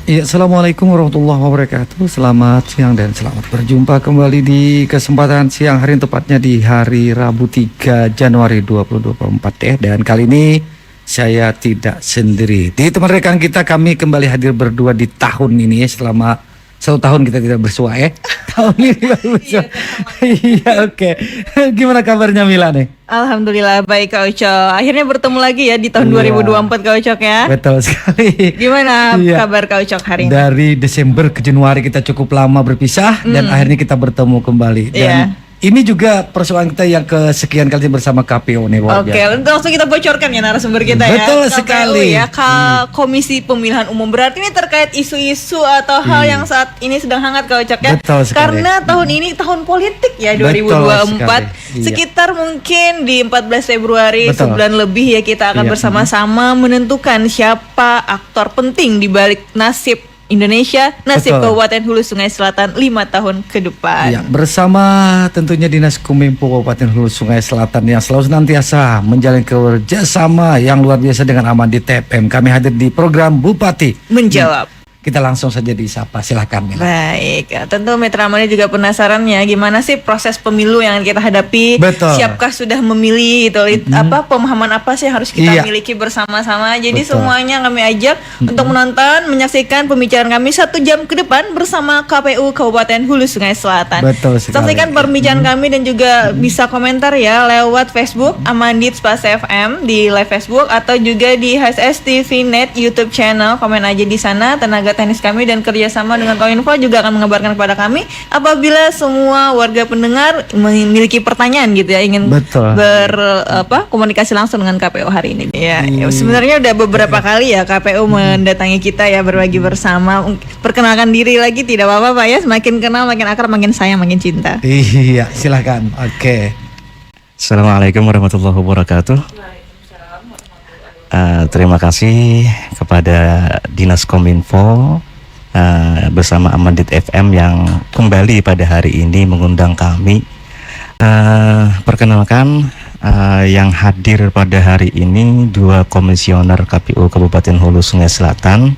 Ya, Assalamualaikum warahmatullahi wabarakatuh. Selamat siang dan selamat berjumpa kembali di kesempatan siang hari ini, tepatnya di hari Rabu 3 Januari 2024 ya. Dan kali ini saya tidak sendiri. Di teman rekan kita, kami kembali hadir berdua di tahun ini ya. Selama 1 tahun kita tidak bersua ya. Tahun ini baru bersua. Iya, oke. Gimana kabarnya Mila nih? Alhamdulillah baik Kak Uco. Akhirnya bertemu lagi ya di tahun Iya. 2024 Kak Ucok ya. Betul sekali. Gimana Iya. kabar Kak Ucok hari ini? Dari Desember ke Januari kita cukup lama berpisah dan akhirnya kita bertemu kembali. Dan Iya. ini juga persoalan kita yang kesekian kali bersama KPU nih. luar Oke, biasa. langsung kita bocorkan ya narasumber kita ya. Betul KPU sekali. ya, Komisi Pemilihan Umum. Berarti ini terkait isu-isu atau hal yang saat ini sedang hangat Kak Ucok ya. Betul sekali. Karena tahun ini tahun politik ya Betul 2024. sekali. Iya. Sekitar mungkin di 14 Februari Betul. sebulan lebih ya kita akan Iya. bersama-sama menentukan siapa aktor penting di balik nasib Indonesia, nasib Betul. Kabupaten Hulu Sungai Selatan 5 tahun ke depan. Ya, bersama tentunya Dinas Kominfo Kabupaten Hulu Sungai Selatan yang selalu senantiasa menjalin kerjasama yang luar biasa dengan Amandit TFM. Kami hadir di program Bupati Menjawab. Kita langsung saja disapa, silahkan Mila. Baik, tentu Mitra Mani juga penasaran ya gimana sih proses pemilu yang kita hadapi. Betul. Siapkah sudah memilih gitu? Apa pemahaman apa sih yang harus kita Iya. miliki bersama-sama? Jadi Betul. semuanya kami ajak untuk menonton, menyaksikan pembicaraan kami 1 jam ke depan bersama KPU Kabupaten Hulu Sungai Selatan. Betul sekali. Saksikan perbincangan kami dan juga bisa komentar ya lewat Facebook Amandit FM di live Facebook atau juga di HSS TV Net YouTube channel. Komen aja di sana. Tenaga teknis kami dan kerjasama dengan Kominfo juga akan mengabarkan kepada kami apabila semua warga pendengar memiliki pertanyaan gitu ya, ingin Betul. komunikasi langsung dengan KPU hari ini. Ya, Iya. sebenarnya udah beberapa kali ya KPU mendatangi kita ya berbagi bersama. Perkenalkan diri lagi tidak apa-apa Pak ya, semakin kenal makin akrab, makin sayang makin cinta. Iya, silahkan. Oke. Assalamualaikum warahmatullahi wabarakatuh. Terima kasih kepada Dinas Kominfo bersama Amandit FM yang kembali pada hari ini mengundang kami. Perkenalkan, yang hadir pada hari ini 2 komisioner KPU Kabupaten Hulu Sungai Selatan.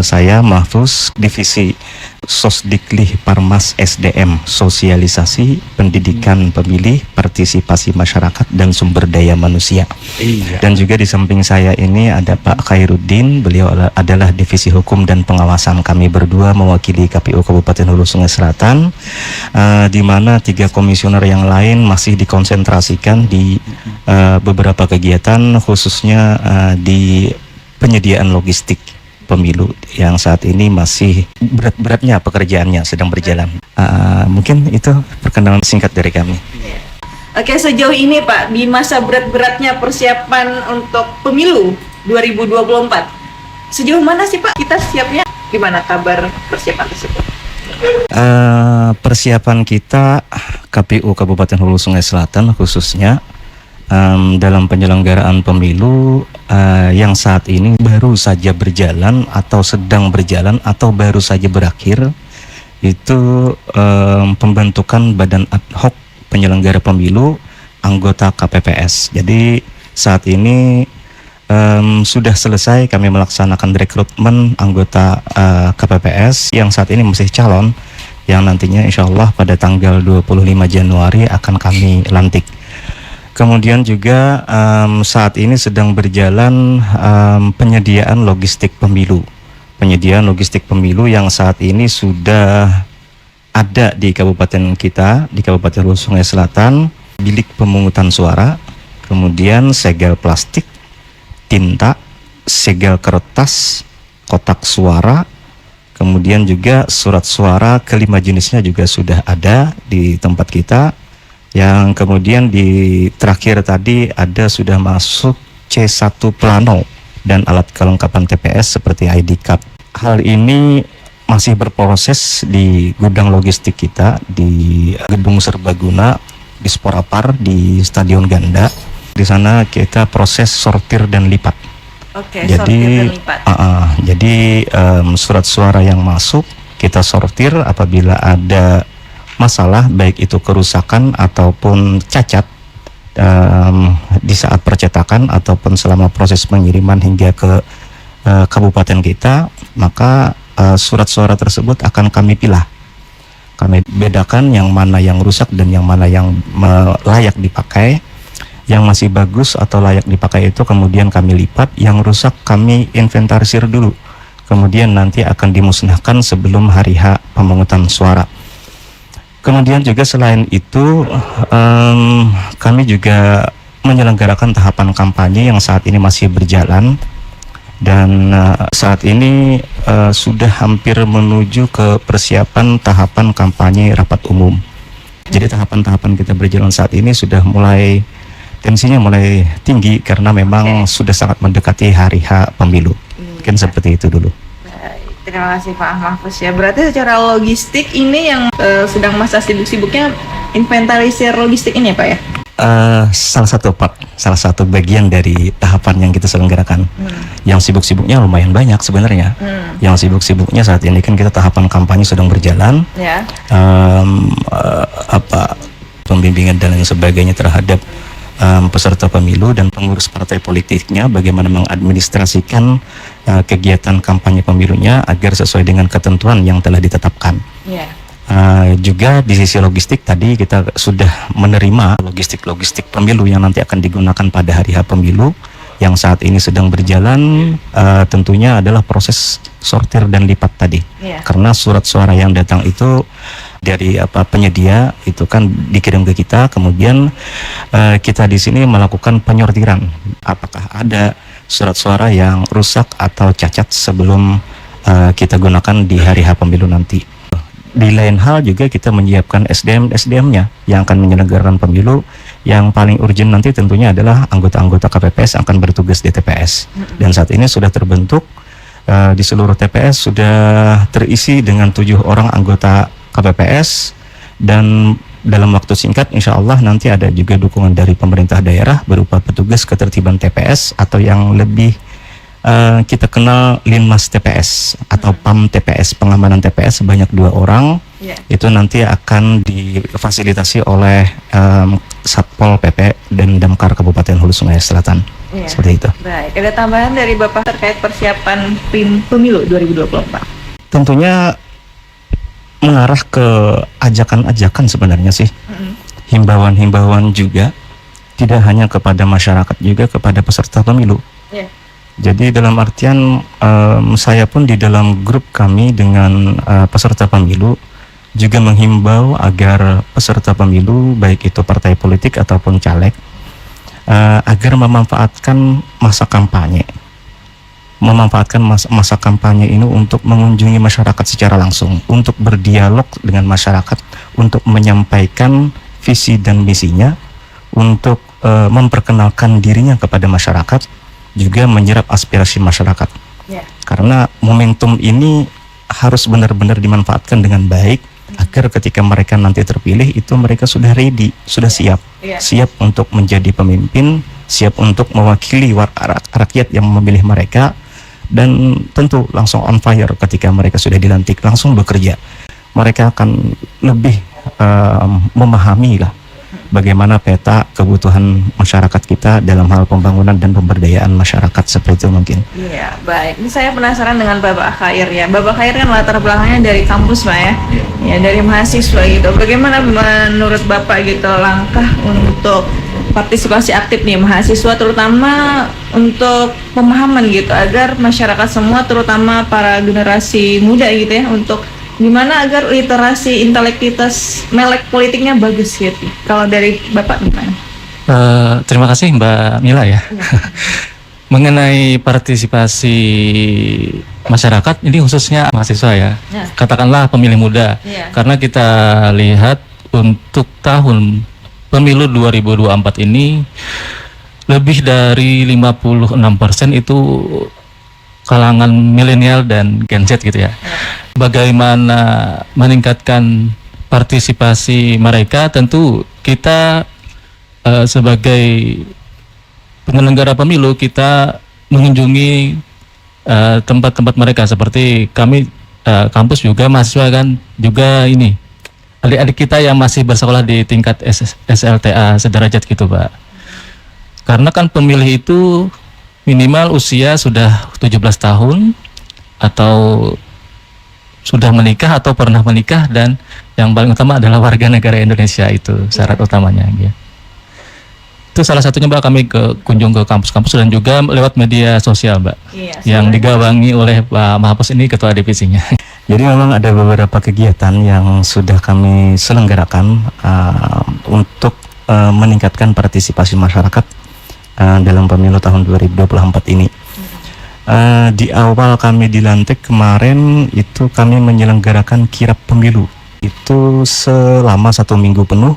Saya Mahfuz, Divisi Sosdiklih Parmas SDM, Sosialisasi Pendidikan Pemilih, Partisipasi Masyarakat dan Sumber Daya Manusia. Iya. Dan juga di samping saya ini ada Pak Khairuddin, beliau adalah Divisi Hukum dan Pengawasan. Kami berdua mewakili KPU Kabupaten Hulu Sungai Selatan, di mana 3 komisioner yang lain masih dikonsentrasikan di beberapa kegiatan, khususnya di penyediaan logistik pemilu yang saat ini masih berat-beratnya pekerjaannya sedang berjalan. Mungkin itu perkenalan singkat dari kami. Oke, sejauh ini Pak, di masa berat-beratnya persiapan untuk pemilu 2024, sejauh mana sih Pak kita siapnya? Gimana kabar persiapan tersebut? Persiapan kita KPU Kabupaten Hulu Sungai Selatan khususnya dalam penyelenggaraan pemilu yang saat ini baru saja berjalan atau sedang berjalan atau baru saja berakhir, itu pembentukan badan ad hoc penyelenggara pemilu anggota KPPS. Jadi saat ini sudah selesai kami melaksanakan rekrutmen anggota KPPS yang saat ini masih calon, yang nantinya insya Allah pada tanggal 25 Januari akan kami lantik. Kemudian juga saat ini sedang berjalan penyediaan logistik pemilu. Penyediaan logistik pemilu yang saat ini sudah ada di kabupaten kita, di Kabupaten Hulu Sungai Selatan, bilik pemungutan suara, kemudian segel plastik, tinta, segel kertas, kotak suara, kemudian juga surat suara kelima jenisnya juga sudah ada di tempat kita. Yang kemudian di terakhir tadi ada sudah masuk C1 plano dan alat kelengkapan TPS seperti ID card. Hal ini masih berproses di gudang logistik kita di Gedung Serbaguna di Sporapar di Stadion Ganda. Di sana kita proses sortir dan lipat. Oke, Jadi, sortir dan lipat. Jadi surat suara yang masuk kita sortir, apabila ada masalah baik itu kerusakan ataupun cacat di saat percetakan ataupun selama proses pengiriman hingga ke kabupaten kita, maka surat suara tersebut akan kami pilah. Kami bedakan yang mana yang rusak dan yang mana yang layak dipakai. Yang masih bagus atau layak dipakai itu kemudian kami lipat, yang rusak kami inventarisir dulu. Kemudian nanti akan dimusnahkan sebelum hari H pemungutan suara. Kemudian juga selain itu kami juga menyelenggarakan tahapan kampanye yang saat ini masih berjalan, dan saat ini sudah hampir menuju ke persiapan tahapan kampanye rapat umum. Jadi tahapan-tahapan kita berjalan saat ini sudah mulai, tensinya mulai tinggi karena memang sudah sangat mendekati hari H pemilu. Mungkin seperti itu dulu. Terima kasih Pak Mahfuz ya. Berarti secara logistik ini yang sedang masa sibuk-sibuknya inventarisir logistik ini ya Pak ya? Salah satu bagian dari tahapan yang kita selenggarakan. Yang sibuk-sibuknya lumayan banyak sebenarnya. Yang sibuk-sibuknya saat ini kan kita tahapan kampanye sedang berjalan. Ya. Pembimbingan dan lain sebagainya terhadap peserta pemilu dan pengurus partai politiknya, bagaimana mengadministrasikan kegiatan kampanye pemilunya agar sesuai dengan ketentuan yang telah ditetapkan. Yeah. Juga di sisi logistik tadi kita sudah menerima logistik pemilu yang nanti akan digunakan pada hari H pemilu yang saat ini sedang berjalan. Tentunya adalah proses sortir dan lipat tadi. Yeah. Karena surat suara yang datang itu dari penyedia itu kan dikirim ke kita, kemudian kita di sini melakukan penyortiran apakah ada surat suara yang rusak atau cacat sebelum kita gunakan di hari H pemilu nanti. Di lain hal juga kita menyiapkan SDM-nya yang akan menyelenggarakan pemilu. Yang paling urgent nanti tentunya adalah anggota-anggota KPPS yang akan bertugas di TPS, dan saat ini sudah terbentuk di seluruh TPS sudah terisi dengan 7 orang anggota KPPS, dan dalam waktu singkat insya Allah nanti ada juga dukungan dari pemerintah daerah berupa petugas ketertiban TPS atau yang lebih kita kenal Linmas TPS atau PAM TPS, pengamanan TPS sebanyak 2 orang. Itu nanti akan difasilitasi oleh Satpol PP dan Damkar Kabupaten Hulu Sungai Selatan. Seperti itu. Baik, ada tambahan dari Bapak terkait persiapan pemilu 2024? Tentunya mengarah ke ajakan-ajakan sebenarnya sih. Himbauan-himbauan juga tidak hanya kepada masyarakat, juga kepada peserta pemilu. Jadi dalam artian saya pun di dalam grup kami dengan peserta pemilu juga menghimbau agar peserta pemilu baik itu partai politik ataupun caleg agar memanfaatkan masa kampanye. Memanfaatkan masa kampanye ini untuk mengunjungi masyarakat secara langsung, untuk berdialog dengan masyarakat, untuk menyampaikan visi dan misinya, untuk memperkenalkan dirinya kepada masyarakat, juga menyerap aspirasi masyarakat. Karena momentum ini harus benar-benar dimanfaatkan dengan baik agar ketika mereka nanti terpilih itu mereka sudah ready, sudah siap untuk menjadi pemimpin, siap untuk mewakili rakyat yang memilih mereka, dan tentu langsung on fire ketika mereka sudah dilantik, langsung bekerja. Mereka akan lebih memahami lah bagaimana peta kebutuhan masyarakat kita dalam hal pembangunan dan pemberdayaan masyarakat, seperti itu mungkin. Iya, baik. Ini saya penasaran dengan Bapak Khair ya. Bapak Khair kan latar belakangnya dari kampus Pak ya. Ya, dari mahasiswa gitu. Bagaimana menurut Bapak gitu langkah untuk partisipasi aktif nih mahasiswa, terutama untuk pemahaman gitu agar masyarakat semua terutama para generasi muda gitu ya, untuk gimana agar literasi intelektualitas melek politiknya bagus gitu. Kalau dari Bapak gimana? Terima kasih Mbak Mila ya. Mengenai partisipasi masyarakat ini khususnya mahasiswa ya. Katakanlah pemilih muda. Karena kita lihat untuk tahun pemilu 2024 ini lebih dari 56% itu kalangan milenial dan Gen Z gitu ya. Bagaimana meningkatkan partisipasi mereka, tentu kita sebagai penyelenggara pemilu kita mengunjungi tempat-tempat mereka, seperti kami kampus juga mahasiswa kan juga ini adik-adik kita yang masih bersekolah di tingkat SLTA sederajat gitu Pak. Karena kan pemilih itu minimal usia sudah 17 tahun atau sudah menikah atau pernah menikah, dan yang paling utama adalah warga negara Indonesia, itu syarat utamanya ya. Itu salah satunya Mbak, kami kunjung ke kampus-kampus dan juga lewat media sosial Mbak, yang digawangi oleh Pak Mahapus ini, ketua divisinya. Jadi memang ada beberapa kegiatan yang sudah kami selenggarakan untuk meningkatkan partisipasi masyarakat dalam pemilu tahun 2024 ini. Di awal kami dilantik kemarin itu kami menyelenggarakan kirap pemilu itu selama 1 minggu penuh,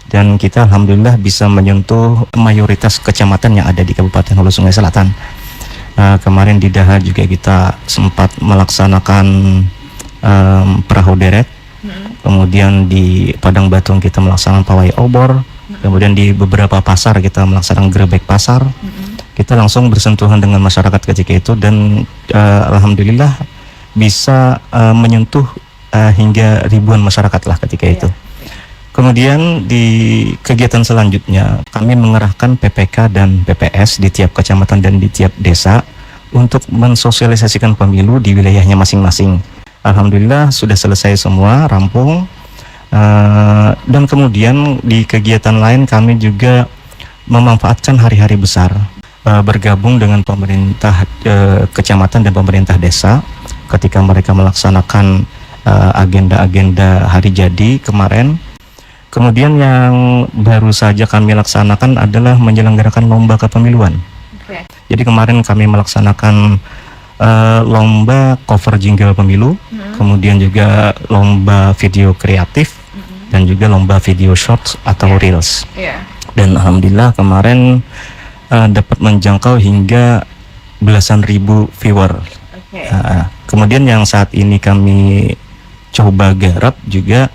dan kita alhamdulillah bisa menyentuh mayoritas kecamatan yang ada di Kabupaten Hulu Sungai Selatan. Kemarin di Daha juga kita sempat melaksanakan perahu deret, kemudian di Padang Batung kita melaksanakan pawai obor, kemudian di beberapa pasar kita melaksanakan gerebek pasar. Kita langsung bersentuhan dengan masyarakat ketika itu, dan alhamdulillah bisa menyentuh hingga ribuan masyarakat lah ketika itu. Kemudian di kegiatan selanjutnya kami mengerahkan PPK dan PPS di tiap kecamatan dan di tiap desa untuk mensosialisasikan pemilu di wilayahnya masing-masing. Alhamdulillah sudah selesai semua, rampung. Dan kemudian di kegiatan lain kami juga memanfaatkan hari-hari besar, bergabung dengan pemerintah kecamatan dan pemerintah desa ketika mereka melaksanakan agenda-agenda hari jadi kemarin. Kemudian yang baru saja kami laksanakan adalah menyelenggarakan lomba kepemiluan. Jadi kemarin kami melaksanakan lomba cover jingle pemilu, kemudian juga lomba video kreatif, dan juga lomba video shorts atau reels. Dan alhamdulillah kemarin dapat menjangkau hingga belasan ribu viewer. Kemudian yang saat ini kami coba garap juga,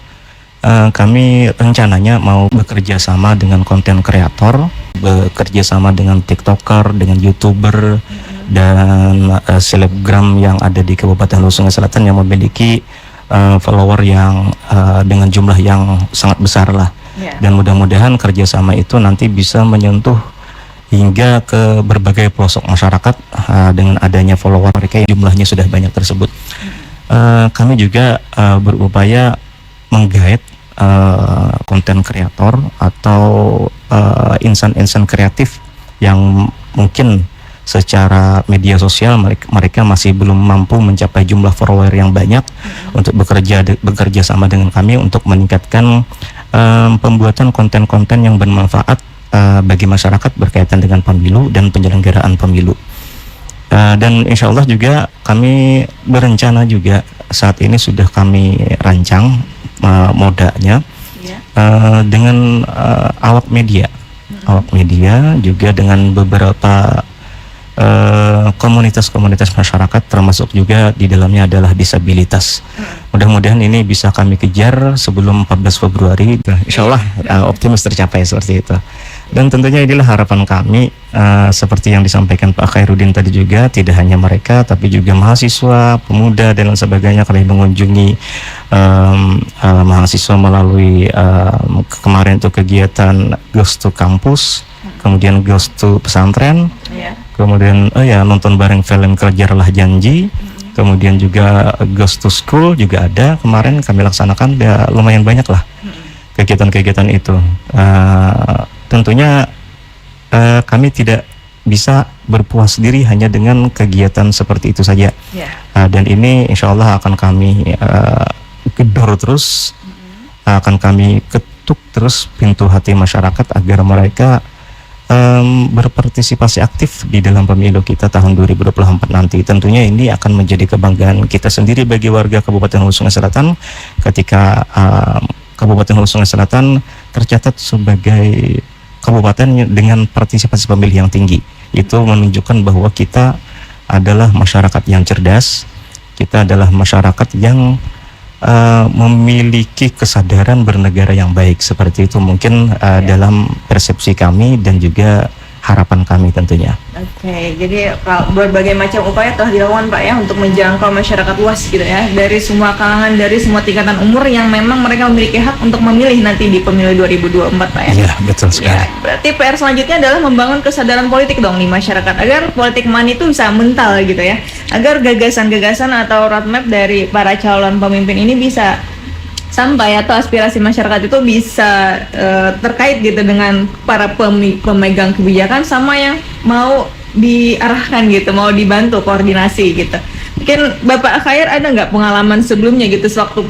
kami rencananya mau bekerja sama dengan konten kreator, bekerja sama dengan TikToker, dengan YouTuber, dan selebgram yang ada di Kabupaten Hulu Sungai Selatan yang memiliki follower yang dengan jumlah yang sangat besar lah. Dan mudah-mudahan kerjasama itu nanti bisa menyentuh hingga ke berbagai pelosok masyarakat dengan adanya follower mereka yang jumlahnya sudah banyak tersebut. Kami juga berupaya menggait konten kreator atau insan-insan kreatif yang mungkin secara media sosial mereka masih belum mampu mencapai jumlah follower yang banyak, untuk bekerja sama dengan kami untuk meningkatkan pembuatan konten-konten yang bermanfaat bagi masyarakat berkaitan dengan pemilu dan penyelenggaraan pemilu. Dan insya Allah juga kami berencana juga saat ini sudah kami rancang modanya dengan awak media juga dengan beberapa komunitas-komunitas masyarakat, termasuk juga di dalamnya adalah disabilitas. Mudah-mudahan ini bisa kami kejar sebelum 14 Februari. Insya Allah optimis tercapai seperti itu. Dan tentunya inilah harapan kami, seperti yang disampaikan Pak Khairuddin tadi juga, tidak hanya mereka tapi juga mahasiswa, pemuda dan lain sebagainya. Kami mengunjungi mahasiswa melalui kemarin itu kegiatan Ghost to Kampus, kemudian Ghost to Pesantren, kemudian nonton bareng film Kejarlah Janji, kemudian juga Ghost to School juga ada kemarin kami laksanakan. Ya lumayan banyak lah kegiatan-kegiatan itu. Tentunya kami tidak bisa berpuas diri hanya dengan kegiatan seperti itu saja. Dan ini insya Allah akan kami gedor terus, akan kami ketuk terus pintu hati masyarakat agar mereka berpartisipasi aktif di dalam pemilu kita tahun 2024 nanti. Tentunya ini akan menjadi kebanggaan kita sendiri bagi warga Kabupaten Hulu Sungai Selatan ketika Kabupaten Hulu Sungai Selatan tercatat sebagai kabupaten dengan partisipasi pemilih yang tinggi. Itu menunjukkan bahwa kita adalah masyarakat yang cerdas, kita adalah masyarakat yang memiliki kesadaran bernegara yang baik. Seperti itu mungkin dalam persepsi kami dan juga harapan kami tentunya. Oke, jadi berbagai macam upaya telah dilakukan Pak ya untuk menjangkau masyarakat luas gitu ya, dari semua kalangan, dari semua tingkatan umur yang memang mereka memiliki hak untuk memilih nanti di pemilu 2024 Pak ya. Iya, betul sekali. Ya, berarti PR selanjutnya adalah membangun kesadaran politik dong di masyarakat agar politik money itu bisa mental gitu ya, agar gagasan-gagasan atau roadmap dari para calon pemimpin ini bisa sampai atau aspirasi masyarakat itu bisa terkait gitu dengan para pemegang kebijakan sama yang mau diarahkan gitu, mau dibantu koordinasi gitu. Mungkin Bapak Khair ada nggak pengalaman sebelumnya gitu sewaktu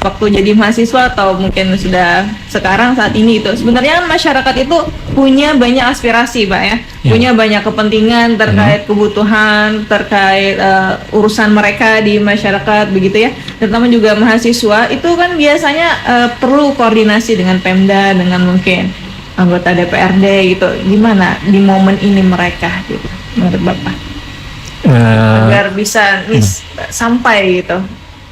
waktu jadi mahasiswa atau mungkin sudah sekarang saat ini itu sebenarnya kan masyarakat itu punya banyak aspirasi Pak ya, punya banyak kepentingan terkait kebutuhan, terkait urusan mereka di masyarakat begitu ya, terutama juga mahasiswa itu kan biasanya perlu koordinasi dengan Pemda, dengan mungkin anggota DPRD gitu. Gimana di momen ini mereka gitu menurut Bapak? Agar bisa sampai gitu,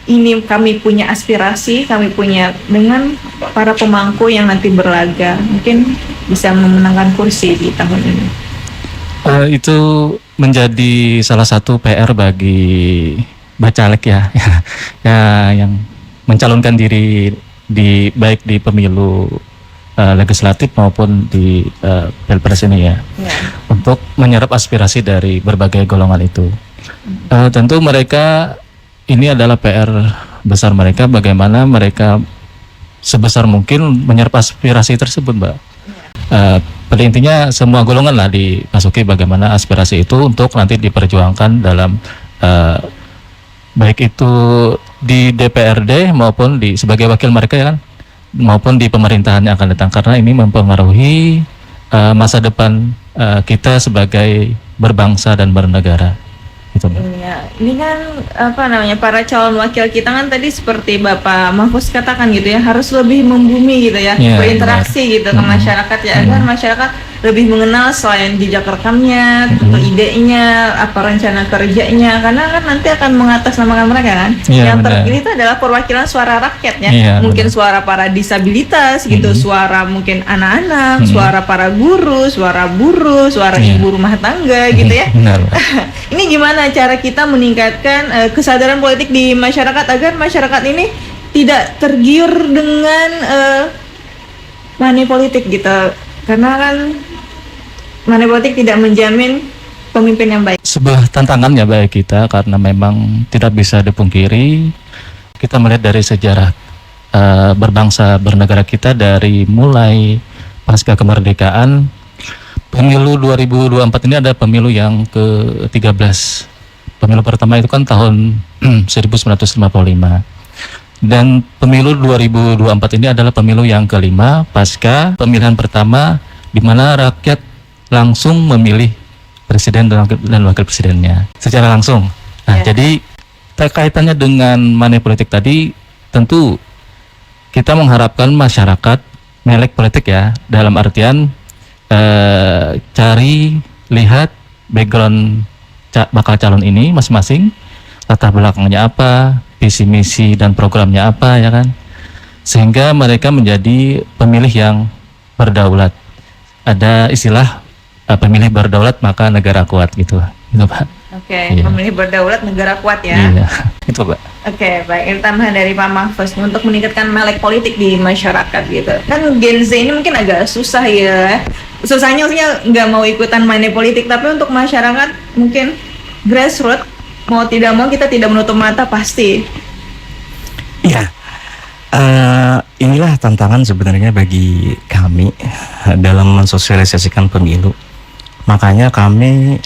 ini kami punya aspirasi, kami punya dengan para pemangku yang nanti berlaga mungkin bisa memenangkan kursi di tahun ini. Itu menjadi salah satu PR bagi bacalek ya, ya yang mencalonkan diri baik di pemilu legislatif maupun di pilpres ini ya, untuk menyerap aspirasi dari berbagai golongan itu. Tentu mereka ini adalah PR besar mereka, bagaimana mereka sebesar mungkin menyerap aspirasi tersebut, Mbak. Pada intinya semua golongan lah dimasuki bagaimana aspirasi itu untuk nanti diperjuangkan dalam baik itu di DPRD maupun sebagai wakil mereka ya kan, maupun di pemerintahan yang akan datang, karena ini mempengaruhi masa depan kita sebagai berbangsa dan bernegara. Gitu, iya, ini kan para calon wakil kita kan tadi seperti Bapak Mahfuz katakan gitu ya, harus lebih membumi gitu ya, berinteraksi gitu ke masyarakat ya, agar masyarakat lebih mengenal selain jejak rekamnya, tentu idenya, apa rencana kerjanya, karena kan nanti akan mengatasnamakan mereka kan. Yang terpilih itu adalah perwakilan suara rakyat ya, mungkin suara para disabilitas gitu, suara mungkin anak-anak, suara para guru, suara buruh, suara ibu rumah tangga gitu ya. Ini gimana cara kita meningkatkan kesadaran politik di masyarakat agar masyarakat ini tidak tergiur dengan money politik gitu, karena kan money politik tidak menjamin pemimpin yang baik. Sebuah tantangan ya bagi kita, karena memang tidak bisa dipungkiri kita melihat dari sejarah berbangsa bernegara kita dari mulai pasca kemerdekaan. Pemilu 2024 ini ada pemilu yang ke-13. Pemilu pertama itu kan tahun 1955. Dan pemilu 2024 ini adalah pemilu yang kelima pasca pemilihan pertama di mana rakyat langsung memilih presiden dan wakil presidennya secara langsung. Nah, jadi kaitannya dengan money politik tadi, tentu kita mengharapkan masyarakat melek politik ya, dalam artian cari lihat background bakal calon ini masing-masing, latar belakangnya apa, visi misi dan programnya apa ya kan, sehingga mereka menjadi pemilih yang berdaulat. Ada istilah pemilih berdaulat maka negara kuat gitu Pak. Oke, pemilih berdaulat negara kuat ya. Iya, itu Pak. Oke, baik. Ini tambahan dari Pak Mahfuz untuk meningkatkan melek politik di masyarakat gitu. Kan Gen Z ini mungkin agak susah ya. Susahnya maksudnya nggak mau ikutan money politik, tapi untuk masyarakat mungkin grassroots mau tidak mau kita tidak menutup mata pasti. Iya. Inilah tantangan sebenarnya bagi kami dalam mensosialisasikan pemilu. Makanya kami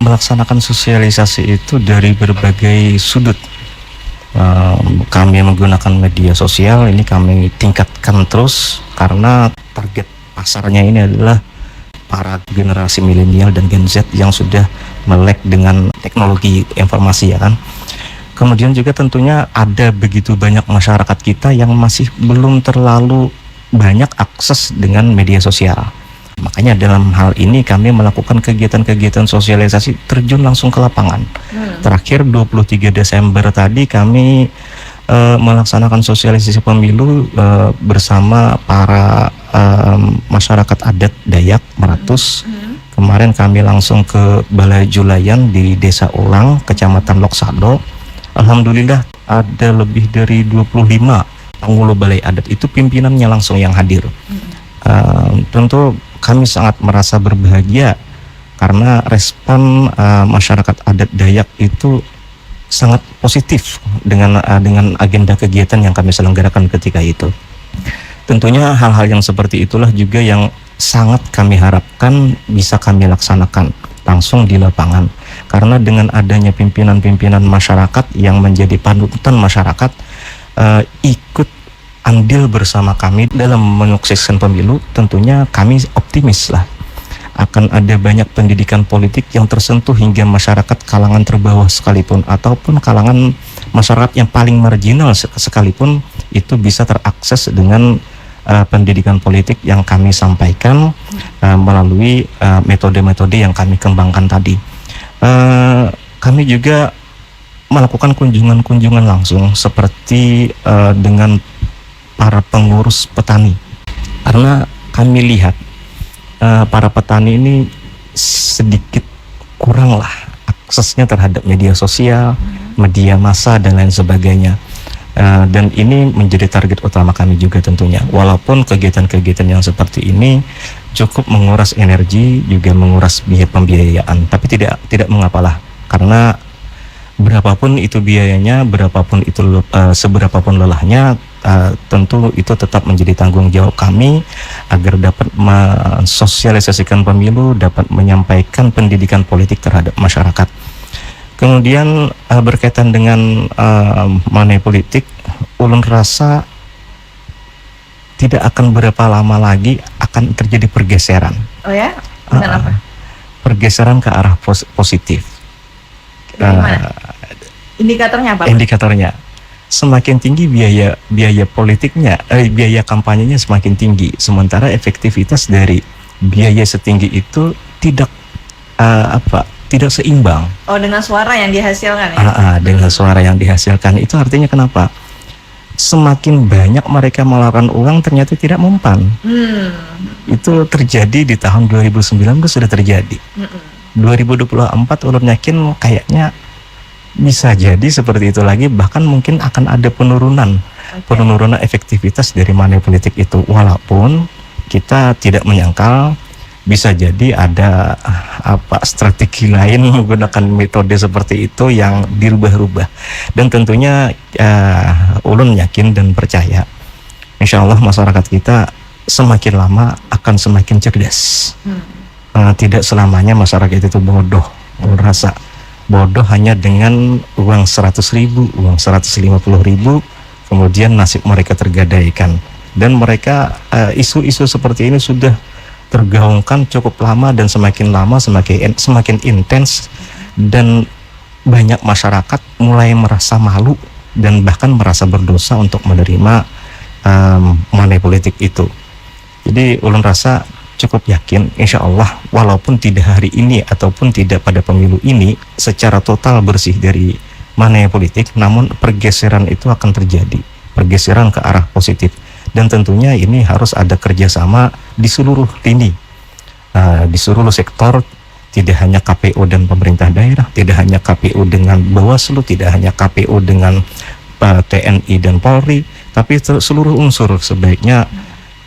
melaksanakan sosialisasi itu dari berbagai sudut. Kami menggunakan media sosial, ini kami tingkatkan terus karena target pasarnya ini adalah para generasi milenial dan Gen Z yang sudah melek dengan teknologi informasi ya kan. Kemudian juga tentunya ada begitu banyak masyarakat kita yang masih belum terlalu banyak akses dengan media sosial. Makanya dalam hal ini kami melakukan kegiatan-kegiatan sosialisasi terjun langsung ke lapangan. Terakhir 23 Desember tadi kami melaksanakan sosialisasi pemilu bersama para masyarakat adat Dayak Meratus. Kemarin kami langsung ke Balai Julayan di Desa Ulang, Kecamatan Loksado. Alhamdulillah ada lebih dari 25 penghulu balai adat itu pimpinannya langsung yang hadir. Tentu kami sangat merasa berbahagia karena respon masyarakat adat Dayak itu sangat positif dengan agenda kegiatan yang kami selenggarakan ketika itu. Tentunya hal-hal yang seperti itulah juga yang sangat kami harapkan bisa kami laksanakan langsung di lapangan. Karena dengan adanya pimpinan-pimpinan masyarakat yang menjadi panutan masyarakat ikut andil bersama kami dalam menyukseskan pemilu, tentunya kami optimis lah akan ada banyak pendidikan politik yang tersentuh hingga masyarakat kalangan terbawah sekalipun ataupun kalangan masyarakat yang paling marginal sekalipun itu bisa terakses dengan pendidikan politik yang kami sampaikan melalui metode-metode yang kami kembangkan tadi. Kami juga melakukan kunjungan-kunjungan langsung seperti dengan para pengurus petani, karena kami lihat para petani ini sedikit kurang lah aksesnya terhadap media sosial, media massa dan lain sebagainya. Dan ini menjadi target utama kami juga tentunya. Walaupun kegiatan-kegiatan yang seperti ini cukup menguras energi, juga menguras biaya pembiayaan, tapi tidak mengapalah, karena berapapun itu biayanya, seberapapun lelahnya, tentu itu tetap menjadi tanggung jawab kami agar dapat mensosialisasikan pemilu, dapat menyampaikan pendidikan politik terhadap masyarakat. Kemudian berkaitan dengan money politik, ulun rasa tidak akan berapa lama lagi akan terjadi pergeseran. Oh ya? Kenapa? Pergeseran ke arah positif. Indikatornya apa? Indikatornya semakin tinggi biaya politiknya, biaya kampanyenya semakin tinggi, sementara efektivitas dari biaya setinggi itu tidak seimbang. Oh, dengan suara yang dihasilkan ya? Dengan suara yang dihasilkan itu artinya kenapa? Semakin banyak mereka mengeluarkan uang ternyata tidak mempan. Itu terjadi di tahun 2019 sudah terjadi. 2024 ulun yakin kayaknya bisa jadi seperti itu lagi, bahkan mungkin akan ada penurunan efektivitas dari money politik itu, walaupun kita tidak menyangkal bisa jadi ada strategi lain menggunakan metode seperti itu yang dirubah-rubah. Dan tentunya ulun yakin dan percaya insya Allah masyarakat kita semakin lama akan semakin cerdas. Tidak selamanya masyarakat itu bodoh. Ulun rasa bodoh hanya dengan uang 100.000, uang 150.000, kemudian nasib mereka tergadaikan. Dan mereka isu-isu seperti ini sudah tergaungkan cukup lama, dan semakin lama semakin intens, dan banyak masyarakat mulai merasa malu dan bahkan merasa berdosa untuk menerima money politik itu. Jadi ulun rasa cukup yakin insya Allah walaupun tidak hari ini ataupun tidak pada pemilu ini secara total bersih dari money politik, namun pergeseran itu akan terjadi, pergeseran ke arah positif. Dan tentunya ini harus ada kerjasama di seluruh lini, di seluruh sektor, tidak hanya KPU dan pemerintah daerah, tidak hanya KPU dengan Bawaslu, tidak hanya KPU dengan TNI dan Polri, tapi seluruh unsur sebaiknya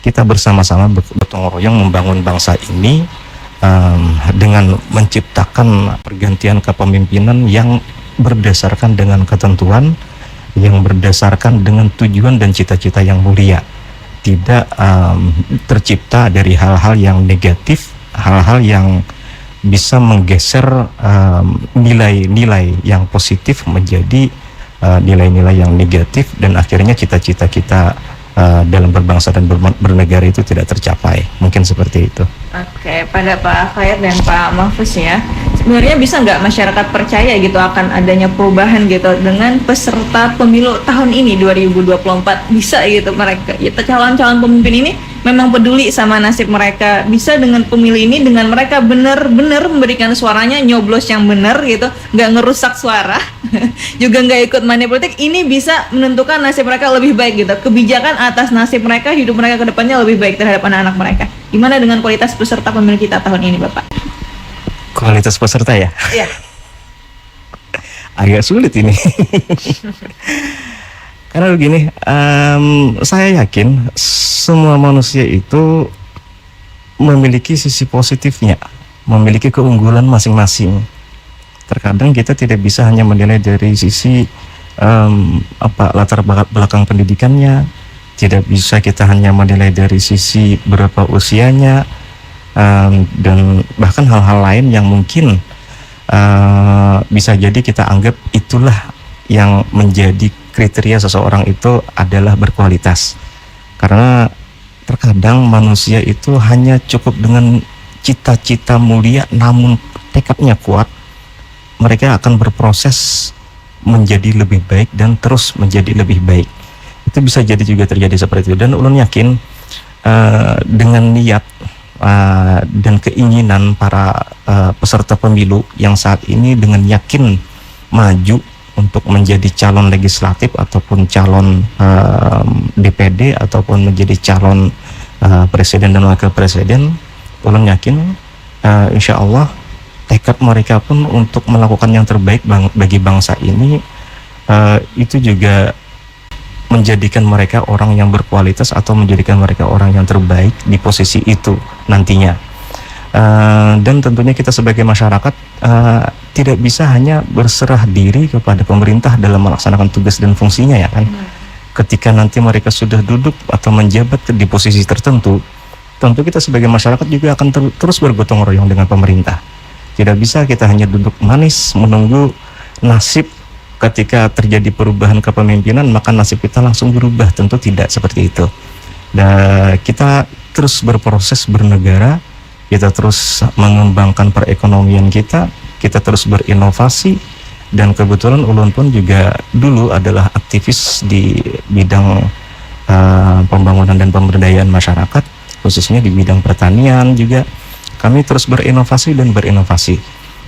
kita bersama-sama bergotong royong membangun bangsa ini dengan menciptakan pergantian kepemimpinan yang berdasarkan dengan ketentuan, yang berdasarkan dengan tujuan dan cita-cita yang mulia, tidak tercipta dari hal-hal yang negatif, hal-hal yang bisa menggeser nilai-nilai yang positif menjadi nilai-nilai yang negatif, dan akhirnya cita-cita kita dalam berbangsa dan bernegara itu tidak tercapai. Mungkin seperti itu. Oke, pada Pak Khair dan Pak Mahfuz ya, sebenarnya bisa nggak masyarakat percaya gitu akan adanya perubahan gitu dengan peserta pemilu tahun ini 2024? Bisa gitu mereka, ya, calon-calon pemimpin ini memang peduli sama nasib mereka, bisa dengan pemilu ini, dengan mereka benar-benar memberikan suaranya, nyoblos yang benar gitu, nggak ngerusak suara, juga nggak ikut money politik, ini bisa menentukan nasib mereka lebih baik gitu. Kebijakan atas nasib mereka, hidup mereka ke depannya lebih baik terhadap anak-anak mereka. Gimana dengan kualitas peserta pemilu kita tahun ini, Bapak? Kualitas peserta ya? Iya. Agak sulit ini. Karena begini, saya yakin semua manusia itu memiliki sisi positifnya, memiliki keunggulan masing-masing. Terkadang kita tidak bisa hanya menilai dari sisi latar belakang pendidikannya, tidak bisa kita hanya menilai dari sisi berapa usianya, dan bahkan hal-hal lain yang mungkin bisa jadi kita anggap itulah yang menjadi kriteria seseorang itu adalah berkualitas. Karena terkadang manusia itu hanya cukup dengan cita-cita mulia namun tekadnya kuat, mereka akan berproses menjadi lebih baik dan terus menjadi lebih baik. Itu bisa jadi juga terjadi seperti itu. Dan ulun yakin dengan niat dan keinginan para peserta pemilu yang saat ini dengan yakin maju untuk menjadi calon legislatif ataupun calon DPD ataupun menjadi calon presiden dan wakil presiden, ulun yakin insya Allah tekad mereka pun untuk melakukan yang terbaik bagi bangsa ini itu juga menjadikan mereka orang yang berkualitas atau menjadikan mereka orang yang terbaik di posisi itu nantinya. Dan tentunya kita sebagai masyarakat tidak bisa hanya berserah diri kepada pemerintah dalam melaksanakan tugas dan fungsinya ya kan. Ketika nanti mereka sudah duduk atau menjabat di posisi tertentu, tentu kita sebagai masyarakat juga akan terus bergotong royong dengan pemerintah. Tidak bisa kita hanya duduk manis menunggu nasib ketika terjadi perubahan kepemimpinan maka nasib kita langsung berubah. Tentu tidak seperti itu. Dan kita terus berproses bernegara, kita terus mengembangkan perekonomian kita terus berinovasi, dan kebetulan ulun pun juga dulu adalah aktivis di bidang pembangunan dan pemberdayaan masyarakat, khususnya di bidang pertanian juga. Kami terus berinovasi,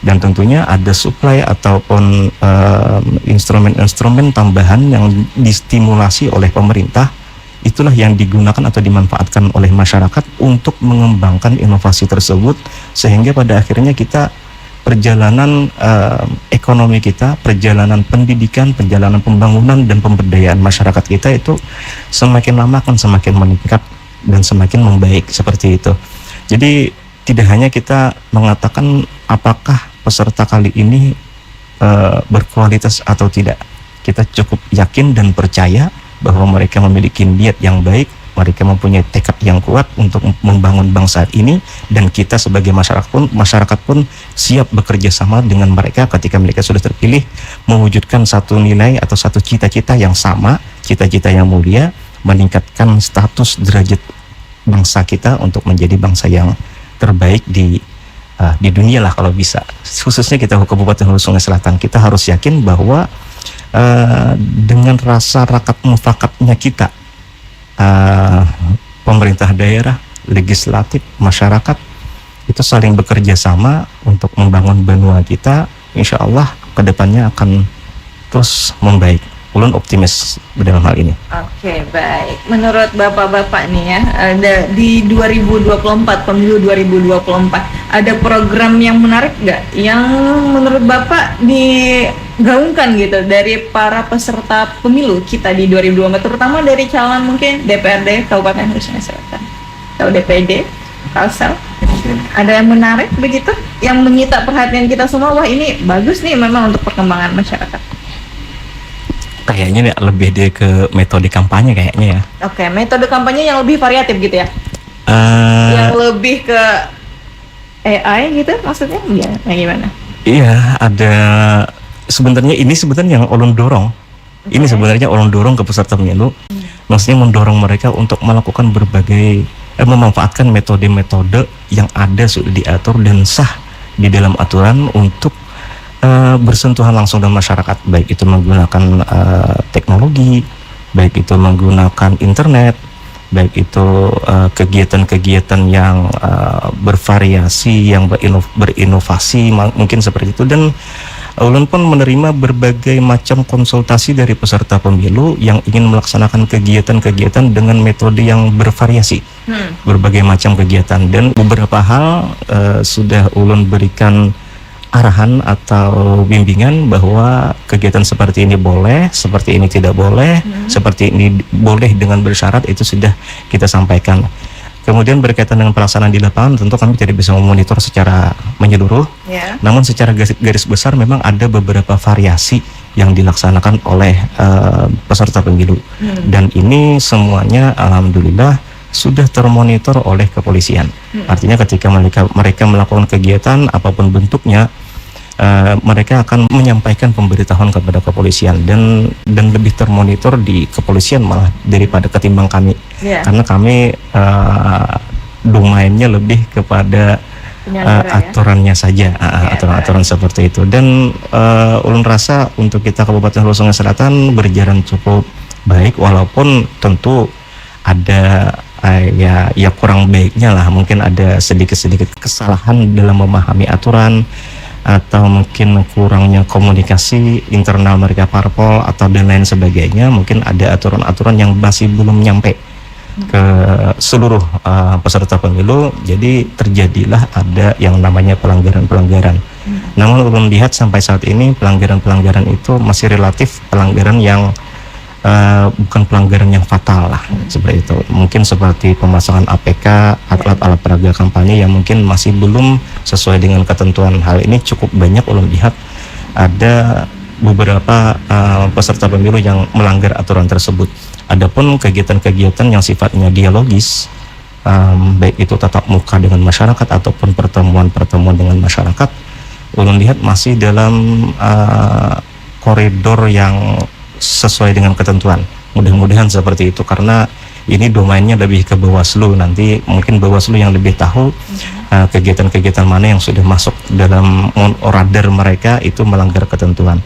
dan tentunya ada supply ataupun instrumen-instrumen tambahan yang distimulasi oleh pemerintah. Itulah yang digunakan atau dimanfaatkan oleh masyarakat untuk mengembangkan inovasi tersebut, sehingga pada akhirnya kita perjalanan ekonomi kita, perjalanan pendidikan, perjalanan pembangunan dan pemberdayaan masyarakat kita itu semakin lama akan semakin meningkat dan semakin membaik seperti itu. Jadi tidak hanya kita mengatakan apakah peserta kali ini berkualitas atau tidak, kita cukup yakin dan percaya bahwa mereka memiliki niat yang baik, mereka mempunyai tekad yang kuat untuk membangun bangsa ini, dan kita sebagai masyarakat pun siap bekerja sama dengan mereka ketika mereka sudah terpilih mewujudkan satu nilai atau satu cita-cita yang sama, cita-cita yang mulia, meningkatkan status derajat bangsa kita untuk menjadi bangsa yang terbaik di dunia lah kalau bisa. Khususnya kita Kabupaten Hulu Sungai Selatan, kita harus yakin bahwa dengan rasa rakat mufakatnya kita, pemerintah daerah, legislatif, masyarakat itu saling bekerja sama untuk membangun benua kita, insya Allah kedepannya akan terus membaik. Ulun optimis dalam hal ini. Oke, baik. Menurut Bapak-bapak nih ya, ada di 2024, pemilu 2024, ada program yang menarik nggak yang menurut Bapak digaungkan gitu dari para peserta pemilu kita di 2024, terutama dari calon mungkin DPRD Kabupaten Hulu Sungai Selatan atau DPD, Kalsel? Ada yang menarik begitu, yang menyita perhatian kita semua, wah ini bagus nih memang untuk perkembangan masyarakat? Kayaknya nih lebih dia ke metode kampanye kayaknya ya. Oke, metode kampanye yang lebih variatif gitu ya? Yang lebih ke AI gitu maksudnya? Iya, gimana? Iya, ada sebenarnya yang ulun dorong. Ini sebenarnya ulun dorong ke peserta pemilu. Maksudnya mendorong mereka untuk melakukan berbagai memanfaatkan metode-metode yang ada sudah diatur dan sah di dalam aturan untuk bersentuhan langsung dengan masyarakat, baik itu menggunakan teknologi, baik itu menggunakan internet, baik itu kegiatan-kegiatan yang bervariasi, yang berinovasi, mungkin seperti itu. Dan ulun pun menerima berbagai macam konsultasi dari peserta pemilu yang ingin melaksanakan kegiatan-kegiatan dengan metode yang bervariasi, berbagai macam kegiatan. Dan beberapa hal sudah ulun berikan arahan atau bimbingan bahwa kegiatan seperti ini boleh, seperti ini tidak boleh, seperti ini boleh dengan bersyarat, itu sudah kita sampaikan. Kemudian berkaitan dengan pelaksanaan di lapangan, tentu kami tidak bisa memonitor secara menyeluruh. Namun secara garis besar memang ada beberapa variasi yang dilaksanakan oleh peserta pemilu. Dan ini semuanya alhamdulillah sudah termonitor oleh kepolisian. Artinya ketika mereka melakukan kegiatan apapun bentuknya, mereka akan menyampaikan pemberitahuan kepada kepolisian dan lebih termonitor di kepolisian malah daripada ketimbang kami. Karena kami domainnya lebih kepada aturannya saja, aturan-aturan seperti itu. Dan ulun rasa untuk kita Kabupaten Hulu Sungai Selatan berjalan cukup baik, walaupun tentu ada ya kurang baiknya lah, mungkin ada sedikit kesalahan dalam memahami aturan, atau mungkin kurangnya komunikasi internal mereka parpol atau dan lain sebagainya. Mungkin ada aturan-aturan yang masih belum nyampe ke seluruh peserta pemilu, jadi terjadilah ada yang namanya pelanggaran-pelanggaran. Namun ulun lihat sampai saat ini pelanggaran-pelanggaran itu masih relatif pelanggaran yang bukan pelanggaran yang fatal lah, seperti itu. Mungkin seperti pemasangan APK, alat-alat peraga kampanye yang mungkin masih belum sesuai dengan ketentuan. Hal ini cukup banyak ulun lihat ada beberapa peserta pemilu yang melanggar aturan tersebut. Adapun kegiatan-kegiatan yang sifatnya dialogis, baik itu tatap muka dengan masyarakat ataupun pertemuan-pertemuan dengan masyarakat, ulun lihat masih dalam koridor yang sesuai dengan ketentuan. Mudah-mudahan seperti itu, karena ini domainnya lebih ke Bawaslu. Nanti mungkin Bawaslu yang lebih tahu kegiatan-kegiatan mana yang sudah masuk dalam radar mereka itu melanggar ketentuan.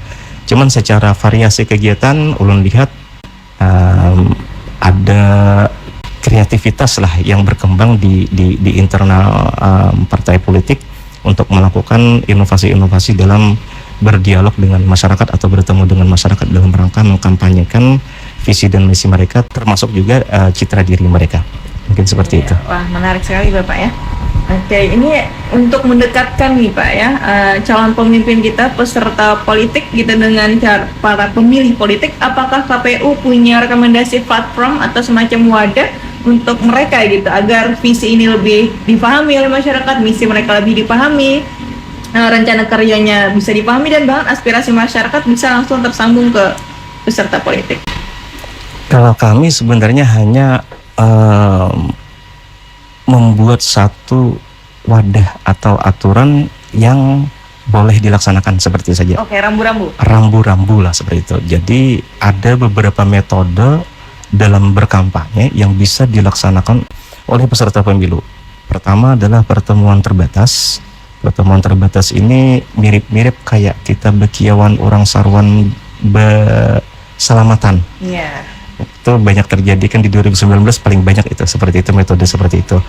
Cuman secara variasi kegiatan ulun lihat ada kreativitas lah yang berkembang di internal partai politik untuk melakukan inovasi-inovasi dalam berdialog dengan masyarakat atau bertemu dengan masyarakat dalam rangka mengkampanyekan visi dan misi mereka, termasuk juga citra diri mereka. Mungkin seperti itu. Wah, menarik sekali Bapak ya. Oke, ini untuk mendekatkan nih Pak ya, calon pemimpin kita, peserta politik gitu dengan para pemilih politik. Apakah KPU punya rekomendasi platform atau semacam wadah untuk mereka gitu, agar visi ini lebih dipahami oleh masyarakat, misi mereka lebih dipahami, rencana kerjanya bisa dipahami, dan bahkan aspirasi masyarakat bisa langsung tersambung ke peserta politik? Kalau kami sebenarnya hanya membuat satu wadah atau aturan yang boleh dilaksanakan seperti saja. Oke, rambu-rambu. Rambu-rambu lah seperti itu. Jadi ada beberapa metode dalam berkampanye yang bisa dilaksanakan oleh peserta pemilu. Pertama adalah pertemuan terbatas. Pertemuan terbatas ini mirip-mirip kayak kita bekiawan orang sarwan beselamatan. Iya. Itu banyak terjadi kan di 2019, paling banyak itu seperti itu, metode seperti itu.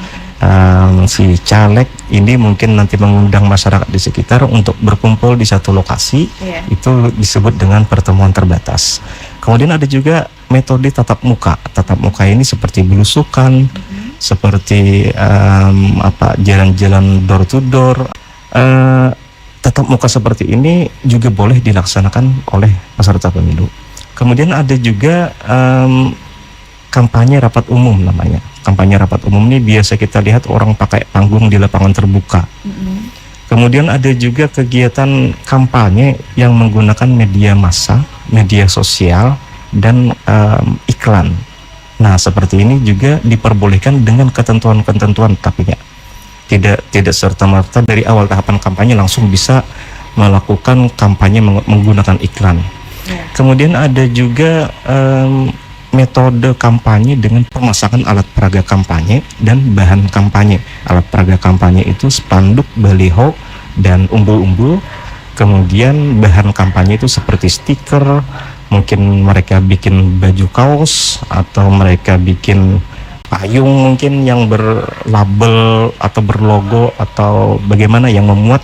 Si caleg ini mungkin nanti mengundang masyarakat di sekitar untuk berkumpul di satu lokasi. Itu disebut dengan pertemuan terbatas. Kemudian ada juga metode tatap muka. Tatap muka ini seperti belusukan, seperti jalan-jalan door to door. Tatap muka seperti ini juga boleh dilaksanakan oleh peserta pemilu. Kemudian ada juga kampanye rapat umum namanya. Kampanye rapat umum ini biasa kita lihat orang pakai panggung di lapangan terbuka. Kemudian ada juga kegiatan kampanye yang menggunakan media massa, media sosial, dan iklan. Nah, seperti ini juga diperbolehkan dengan ketentuan-ketentuan, tapi tidak serta-merta dari awal tahapan kampanye langsung bisa melakukan kampanye menggunakan iklan. Kemudian ada juga metode kampanye dengan pemasangan alat peraga kampanye dan bahan kampanye. Alat peraga kampanye itu spanduk, baliho, dan umbul-umbul. Kemudian bahan kampanye itu seperti stiker, mungkin mereka bikin baju kaos, atau mereka bikin payung mungkin yang berlabel atau berlogo atau bagaimana yang memuat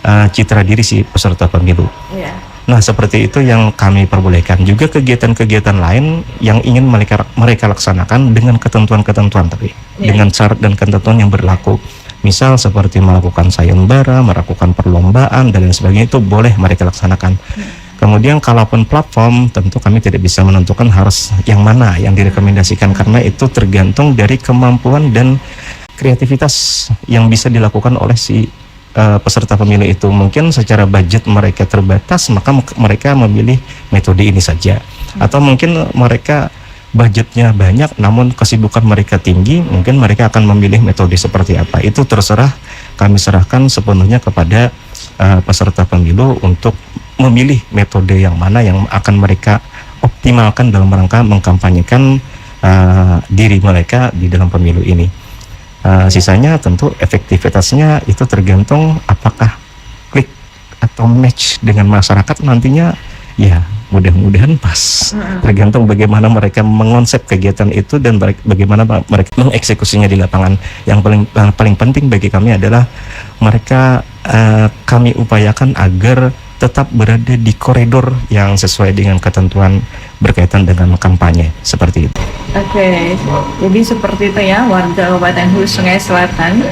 citra diri si peserta pemilu. Iya. Nah, seperti itu yang kami perbolehkan. Juga kegiatan-kegiatan lain yang ingin mereka laksanakan dengan ketentuan-ketentuan tapi dengan syarat dan ketentuan yang berlaku. Misal seperti melakukan sayembara, melakukan perlombaan dan lain sebagainya, itu boleh mereka laksanakan. Kemudian kalaupun platform, tentu kami tidak bisa menentukan harus yang mana yang direkomendasikan karena itu tergantung dari kemampuan dan kreativitas yang bisa dilakukan oleh si peserta pemilu itu. Mungkin secara budget mereka terbatas, maka mereka memilih metode ini saja. Atau mungkin mereka budgetnya banyak namun kesibukan mereka tinggi, mungkin mereka akan memilih metode seperti apa. Itu terserah, kami serahkan sepenuhnya kepada peserta pemilu untuk memilih metode yang mana yang akan mereka optimalkan dalam rangka mengkampanyekan diri mereka di dalam pemilu ini. Sisanya tentu efektivitasnya itu tergantung apakah klik atau match dengan masyarakat nantinya, ya mudah-mudahan pas. Tergantung bagaimana mereka mengonsep kegiatan itu dan bagaimana mereka mengeksekusinya di lapangan. Yang paling penting bagi kami adalah mereka kami upayakan agar tetap berada di koridor yang sesuai dengan ketentuan berkaitan dengan kampanye seperti itu. Oke, jadi seperti itu ya warga Kabupaten Hulu Sungai Selatan.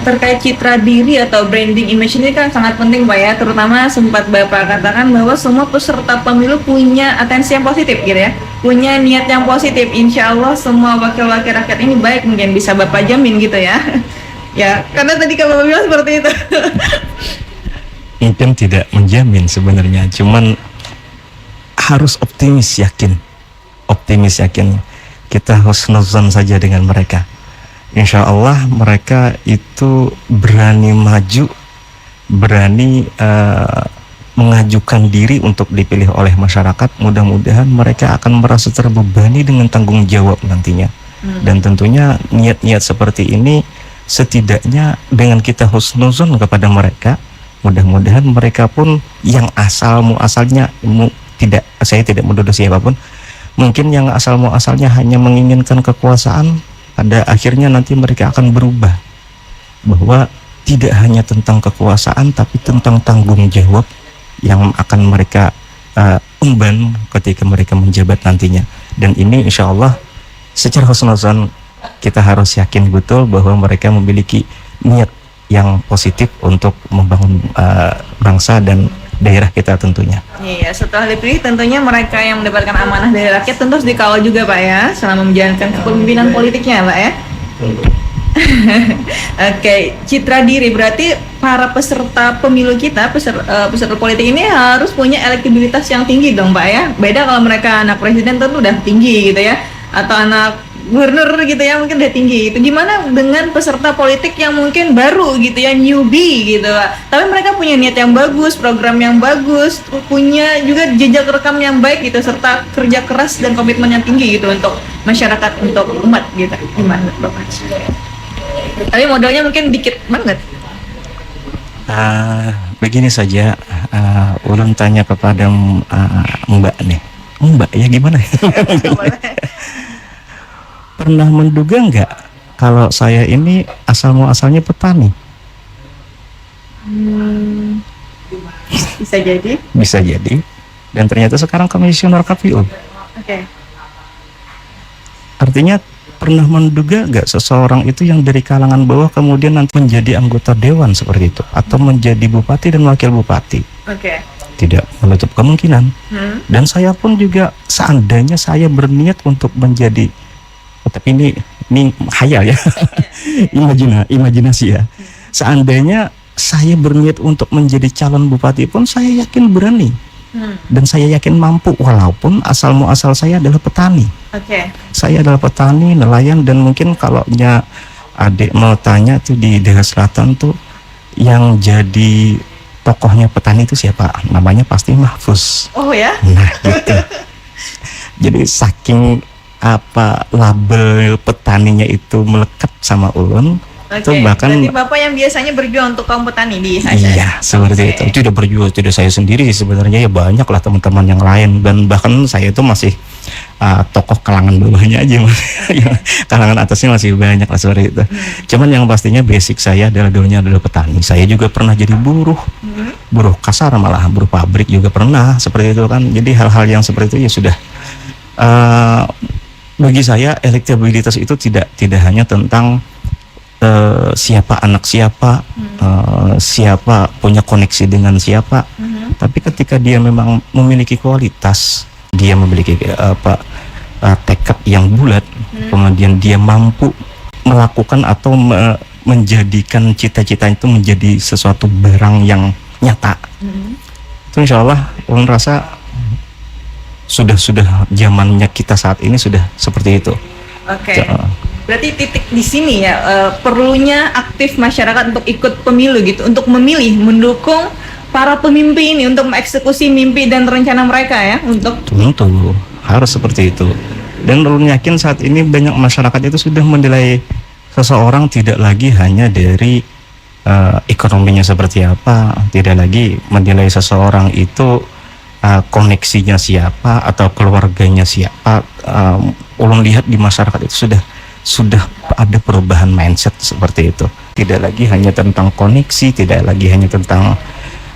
Terkait citra diri atau branding image ini kan sangat penting Pak ya, terutama sempat Bapak katakan bahwa semua peserta pemilu punya atensi yang positif gitu ya, punya niat yang positif. Insya Allah semua wakil-wakil rakyat ini baik, mungkin bisa Bapak jamin gitu ya. Ya, karena tadi kalau Bapak bilang seperti itu. Mungkin tidak menjamin sebenarnya, cuman harus optimis yakin kita husnuzon saja dengan mereka. Insya Allah mereka itu berani maju, berani mengajukan diri untuk dipilih oleh masyarakat. Mudah-mudahan mereka akan merasa terbebani dengan tanggung jawab nantinya. Dan tentunya niat-niat seperti ini setidaknya dengan kita husnuzon kepada mereka, mudah-mudahan mereka pun yang asalnya saya tidak menuduh siapapun, mungkin yang asalnya hanya menginginkan kekuasaan, pada akhirnya nanti mereka akan berubah bahwa tidak hanya tentang kekuasaan tapi tentang tanggung jawab yang akan mereka emban ketika mereka menjabat nantinya. Dan ini insya Allah secara husnuzon kita harus yakin betul bahwa mereka memiliki niat yang positif untuk membangun bangsa dan daerah kita tentunya. Iya, setelah dipilih tentunya mereka yang mendapatkan amanah dari rakyat tentu harus dikawal juga Pak ya, selama menjalankan kepemimpinan politiknya Pak ya. Oke, citra diri berarti para peserta pemilu kita, peserta politik ini harus punya elektabilitas yang tinggi dong Pak ya. Beda kalau mereka anak presiden tentu udah tinggi gitu ya, atau anak gubernur gitu ya mungkin udah tinggi. Itu gimana dengan peserta politik yang mungkin baru gitu ya, newbie gitu Pak, tapi mereka punya niat yang bagus, program yang bagus, punya juga jejak rekam yang baik gitu, serta kerja keras dan komitmen yang tinggi gitu untuk masyarakat, untuk umat gitu. Gimana Bapak? Tapi modalnya mungkin dikit banget. Begini saja, ulun tanya kepada Mbak nih, Mbak ya gimana? Pernah menduga nggak kalau saya ini asal-muasalnya petani? Bisa jadi. Bisa jadi. Dan ternyata sekarang komisioner KPU. Oke. Artinya pernah menduga nggak seseorang itu yang dari kalangan bawah kemudian nanti menjadi anggota dewan seperti itu, atau menjadi bupati dan wakil bupati? Oke. Tidak menutup kemungkinan. Dan saya pun juga seandainya saya berniat untuk menjadi, tapi ini khayal ya, imajinasi ya. Seandainya saya berniat untuk menjadi calon bupati pun saya yakin berani, dan saya yakin mampu, walaupun asal saya adalah petani. Saya adalah petani, nelayan, dan mungkin kalau adik mau tanya tuh di daerah selatan tuh yang jadi tokohnya petani itu siapa? Namanya pasti Mahfuz. Oh ya? Nah gitu. Jadi saking label petaninya itu melekat sama ulun. Itu bahkan berarti Bapak yang biasanya berjuang untuk kaum petani di HSS. Iya, seperti itu. Tidak berjuang, tidak saya sendiri sih sebenarnya, ya banyak lah teman-teman yang lain, dan bahkan saya itu masih tokoh kalangan bawahnya aja, yang kalangan atasnya masih banyak lah seperti itu. Cuman yang pastinya basic saya adalah dulunya adalah petani. Saya juga pernah jadi buruh kasar, malah buruh pabrik juga pernah seperti itu kan. Jadi hal-hal yang seperti itu ya sudah. Bagi saya elektabilitas itu tidak hanya tentang siapa anak siapa, siapa punya koneksi dengan siapa, tapi ketika dia memang memiliki kualitas, dia memiliki tekad yang bulat, kemudian dia mampu melakukan atau menjadikan cita-cita itu menjadi sesuatu barang yang nyata. Itu insya Allah, ulun rasa sudah zamannya kita saat ini sudah seperti itu. Oke. Berarti titik di sini ya, perlunya aktif masyarakat untuk ikut pemilu gitu, untuk memilih, mendukung para pemimpin ini untuk mengeksekusi mimpi dan rencana mereka ya, untuk tentu harus seperti itu. Dan ulun yakin saat ini banyak masyarakat itu sudah menilai seseorang tidak lagi hanya dari ekonominya seperti apa, tidak lagi menilai seseorang itu koneksinya siapa atau keluarganya siapa. Ulun lihat di masyarakat itu sudah ada perubahan mindset seperti itu. Tidak lagi hanya tentang koneksi, tidak lagi hanya tentang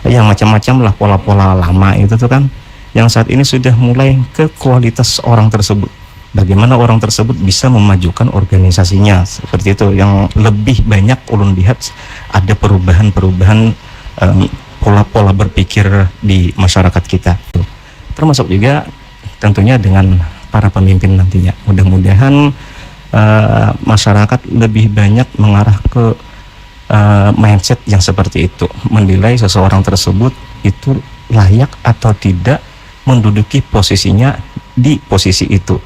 yang macam-macam lah pola-pola lama itu tuh kan. Yang saat ini sudah mulai ke kualitas orang tersebut. Bagaimana orang tersebut bisa memajukan organisasinya seperti itu. Yang lebih banyak ulun lihat ada perubahan-perubahan pola-pola berpikir di masyarakat kita. Termasuk juga tentunya dengan para pemimpin nantinya. Mudah-mudahan masyarakat lebih banyak mengarah ke mindset yang seperti itu, menilai seseorang tersebut itu layak atau tidak menduduki posisinya di posisi itu.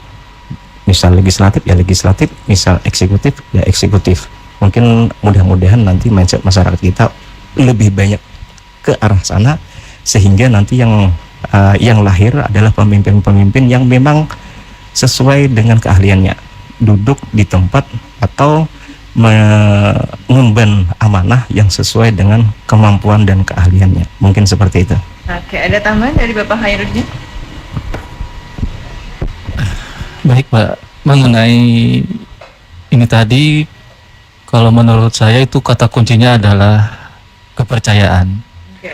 Misal legislatif ya legislatif, misal eksekutif ya eksekutif. Mungkin mudah-mudahan nanti mindset masyarakat kita lebih banyak ke arah sana, sehingga nanti yang lahir adalah pemimpin-pemimpin yang memang sesuai dengan keahliannya, duduk di tempat atau mengemban amanah yang sesuai dengan kemampuan dan keahliannya. Mungkin seperti itu. Oke, ada tambahan dari Bapak Hairudin? Baik Pak, mengenai ini tadi, kalau menurut saya itu kata kuncinya adalah kepercayaan. Oke.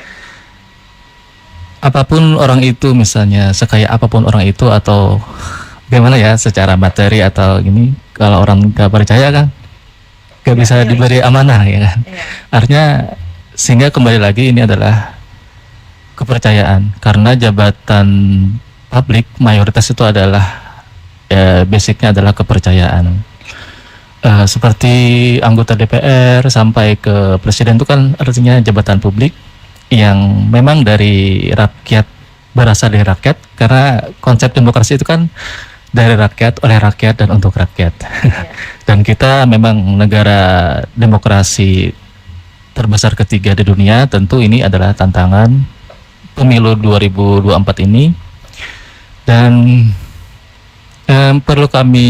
Apapun orang itu, misalnya sekaya apapun orang itu atau gimana ya secara materi atau ini, kalau orang nggak percaya kan nggak bisa diberi amanah ya kan. Artinya sehingga kembali lagi ini adalah kepercayaan, karena jabatan publik mayoritas itu adalah basicnya adalah kepercayaan. Seperti anggota DPR sampai ke presiden itu kan artinya jabatan publik yang memang dari rakyat, berasal dari rakyat, karena konsep demokrasi itu kan dari rakyat, oleh rakyat, dan untuk rakyat. Dan kita memang negara demokrasi terbesar ketiga di dunia. Tentu ini adalah tantangan pemilu 2024 ini. Dan perlu kami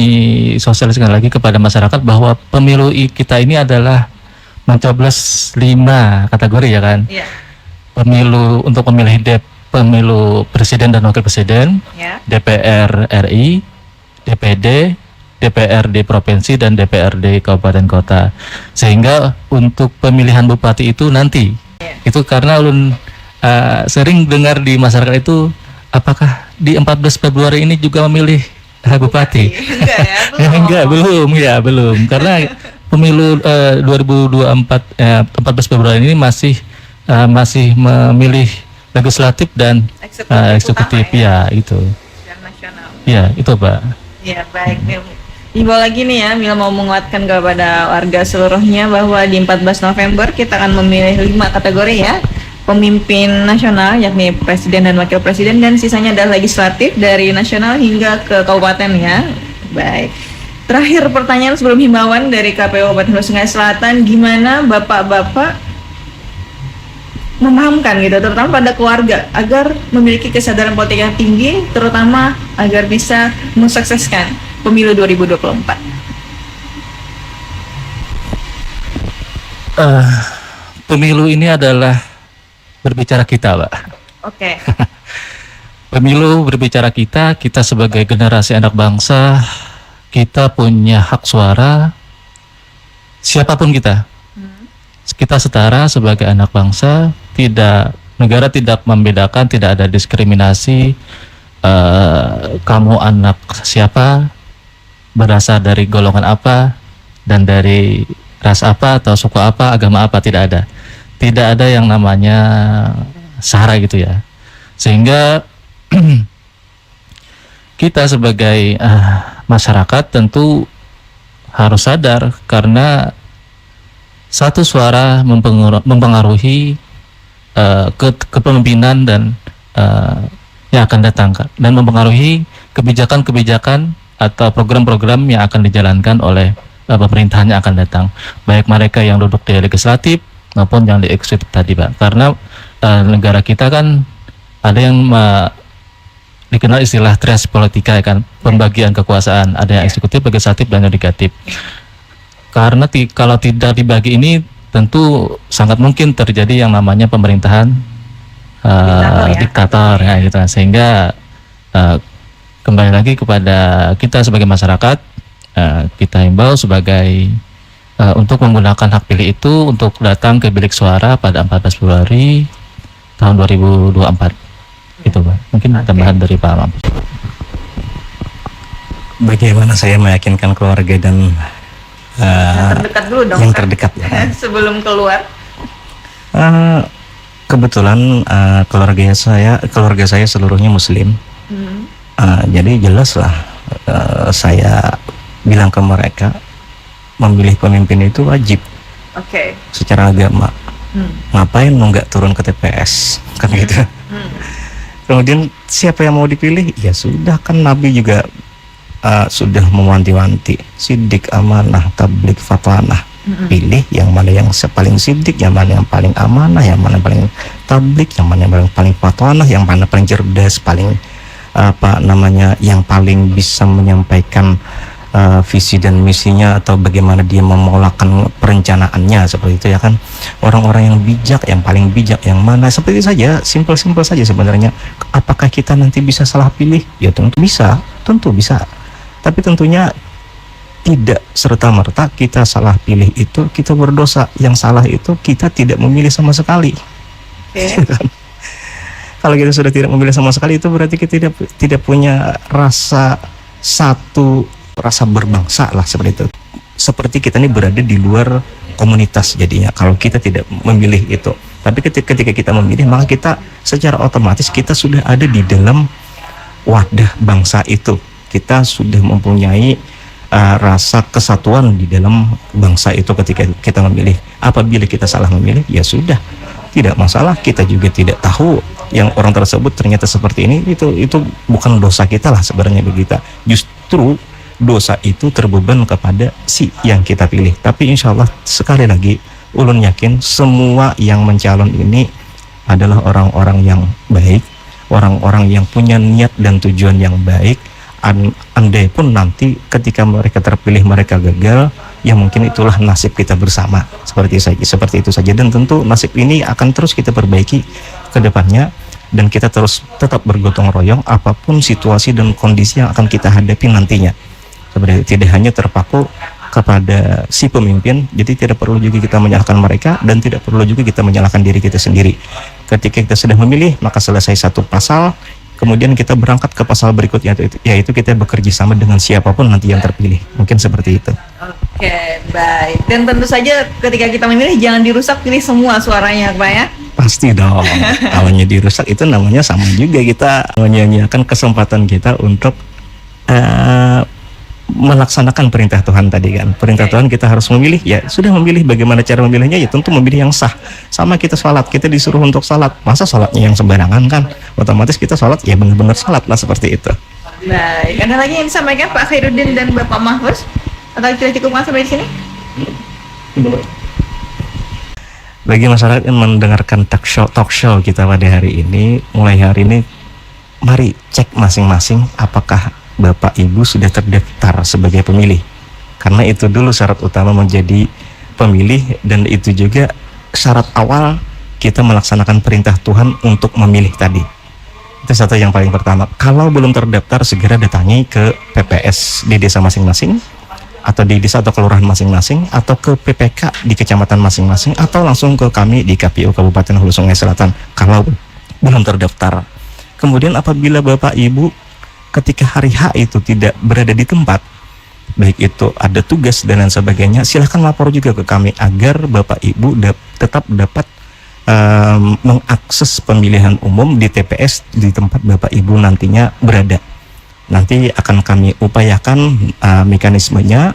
sosialisasikan lagi kepada masyarakat bahwa pemilu kita ini adalah mencoblos 5 kategori ya kan. Pemilu untuk memilih pemilu presiden dan wakil presiden, DPR RI, DPD, DPRD provinsi, dan DPRD kabupaten kota. Sehingga untuk pemilihan bupati itu nanti, itu karena ulun sering dengar di masyarakat itu, apakah di 14 Februari ini juga memilih bupati? Enggak, belum. Karena pemilu 2024 14 Februari ini masih memilih legislatif dan eksekutif ya itu. Nasional. Ya, itu Pak. Ya, baik. Imbau lagi nih ya, Mila mau menguatkan kepada warga seluruhnya bahwa di 14 November kita akan memilih 5 kategori ya. Pemimpin nasional yakni presiden dan wakil presiden, dan sisanya adalah legislatif dari nasional hingga ke kabupaten ya. Baik. Terakhir pertanyaan sebelum himbauan dari KPU Kabupaten Hulu Sungai Selatan, gimana Bapak-bapak memahamkan gitu, terutama pada keluarga, agar memiliki kesadaran politik yang tinggi, terutama agar bisa mensukseskan pemilu 2024? Pemilu ini adalah berbicara kita, Pak. Oke. Pemilu berbicara kita sebagai generasi anak bangsa, kita punya hak suara, siapapun kita. Kita setara sebagai anak bangsa, negara tidak membedakan, tidak ada diskriminasi, kamu anak siapa, berasal dari golongan apa, dan dari ras apa, atau suku apa, agama apa, tidak ada. Tidak ada yang namanya sara gitu ya. Sehingga kita sebagai masyarakat tentu harus sadar, karena satu suara mempengaruhi kepemimpinan dan yang akan datang, dan mempengaruhi kebijakan-kebijakan atau program-program yang akan dijalankan oleh pemerintahan yang akan datang, baik mereka yang duduk di legislatif maupun yang di eksekutif tadi, Pak. Karena negara kita kan ada yang dikenal istilah trias politika, ya kan, pembagian kekuasaan, ada yang eksekutif, legislatif, dan yudikatif. Karena kalau tidak dibagi ini, tentu sangat mungkin terjadi yang namanya pemerintahan diktator ya gitu. Sehingga kembali lagi kepada kita sebagai masyarakat, kita himbau sebagai untuk menggunakan hak pilih itu untuk datang ke bilik suara pada 14 Februari tahun 2024. Itu, Pak. Mungkin tambahan dari Pak Mampus. Bagaimana saya meyakinkan keluarga dan Terdekat dulu dong, yang Kak. terdekat ya. Sebelum keluar. Kebetulan keluarga saya seluruhnya Muslim. Jadi jelas lah, saya bilang ke mereka, memilih pemimpin itu wajib Oke. secara agama. Ngapain mau nggak turun ke TPS kan gitu. Kemudian siapa yang mau dipilih? Ya sudah, kan Nabi juga sudah mewanti-wanti, sidik, amanah, tablik, fatwanah. Pilih yang mana yang paling sidik, yang mana yang paling amanah, yang mana paling tablik, yang mana yang paling fatwanah, yang mana paling cerdas, paling yang paling bisa menyampaikan visi dan misinya, atau bagaimana dia memolakan perencanaannya, seperti itu ya kan. Orang-orang yang bijak, yang paling bijak yang mana, seperti itu saja, simpel-simpel saja sebenarnya. Apakah kita nanti bisa salah pilih? Ya tentu bisa. Tapi tentunya tidak serta-merta kita salah pilih itu kita berdosa. Yang salah itu kita tidak memilih sama sekali. Kalau kita sudah tidak memilih sama sekali, itu berarti kita tidak punya rasa berbangsa lah, seperti itu. Seperti kita ini berada di luar komunitas jadinya kalau kita tidak memilih itu. Tapi ketika kita memilih, maka kita secara otomatis kita sudah ada di dalam wadah bangsa itu. Kita sudah mempunyai rasa kesatuan di dalam bangsa itu ketika kita memilih. Apabila kita salah memilih, ya sudah, tidak masalah. Kita juga tidak tahu yang orang tersebut ternyata seperti ini. Itu bukan dosa kita lah sebenarnya bagi kita. Justru dosa itu terbeban kepada si yang kita pilih. Tapi insya Allah, sekali lagi, ulun yakin semua yang mencalon ini adalah orang-orang yang baik, orang-orang yang punya niat dan tujuan yang baik. Andai pun nanti ketika mereka terpilih mereka gagal, ya mungkin itulah nasib kita bersama, seperti itu saja. Dan tentu nasib ini akan terus kita perbaiki ke depannya, dan kita terus tetap bergotong royong apapun situasi dan kondisi yang akan kita hadapi nantinya. Seperti tidak hanya terpaku kepada si pemimpin, jadi tidak perlu juga kita menyalahkan mereka, dan tidak perlu juga kita menyalahkan diri kita sendiri. Ketika kita sudah memilih, maka selesai satu pasal, kemudian kita berangkat ke pasal berikutnya, yaitu kita bekerja sama dengan siapapun nanti yang terpilih. Mungkin seperti itu. Oke, baik. Dan tentu saja ketika kita memilih, jangan dirusak, pilih semua suaranya, Pak ya. Pasti dong. Awalnya dirusak itu namanya sama juga kita menyia-nyiakan kesempatan kita untuk melaksanakan perintah Tuhan tadi kan. Perintah Tuhan kita harus memilih, ya sudah memilih. Bagaimana cara memilihnya? Ya tentu memilih yang sah. Sama kita sholat, kita disuruh untuk sholat, masa sholatnya yang sembarangan kan? Otomatis kita sholat ya benar-benar sholat lah, seperti itu. Baik, ada lagi yang disampaikan Pak Khairuddin dan Bapak Mahfuz? Atau kita cukup sampai di sini? Bagi masyarakat yang mendengarkan talk show kita pada hari ini, mulai hari ini, mari cek masing-masing apakah Bapak Ibu sudah terdaftar sebagai pemilih. Karena itu dulu syarat utama menjadi pemilih, dan itu juga syarat awal kita melaksanakan perintah Tuhan untuk memilih tadi. Itu satu yang paling pertama. Kalau belum terdaftar, segera datangi ke PPS di desa masing-masing, atau di desa atau kelurahan masing-masing, atau ke PPK di kecamatan masing-masing, atau langsung ke kami di KPU Kabupaten Hulu Sungai Selatan kalau belum terdaftar. Kemudian apabila Bapak Ibu ketika hari H itu tidak berada di tempat, baik itu ada tugas dan lain sebagainya, silahkan lapor juga ke kami agar Bapak Ibu tetap dapat mengakses pemilihan umum di TPS di tempat Bapak Ibu nantinya berada. Nanti akan kami upayakan mekanismenya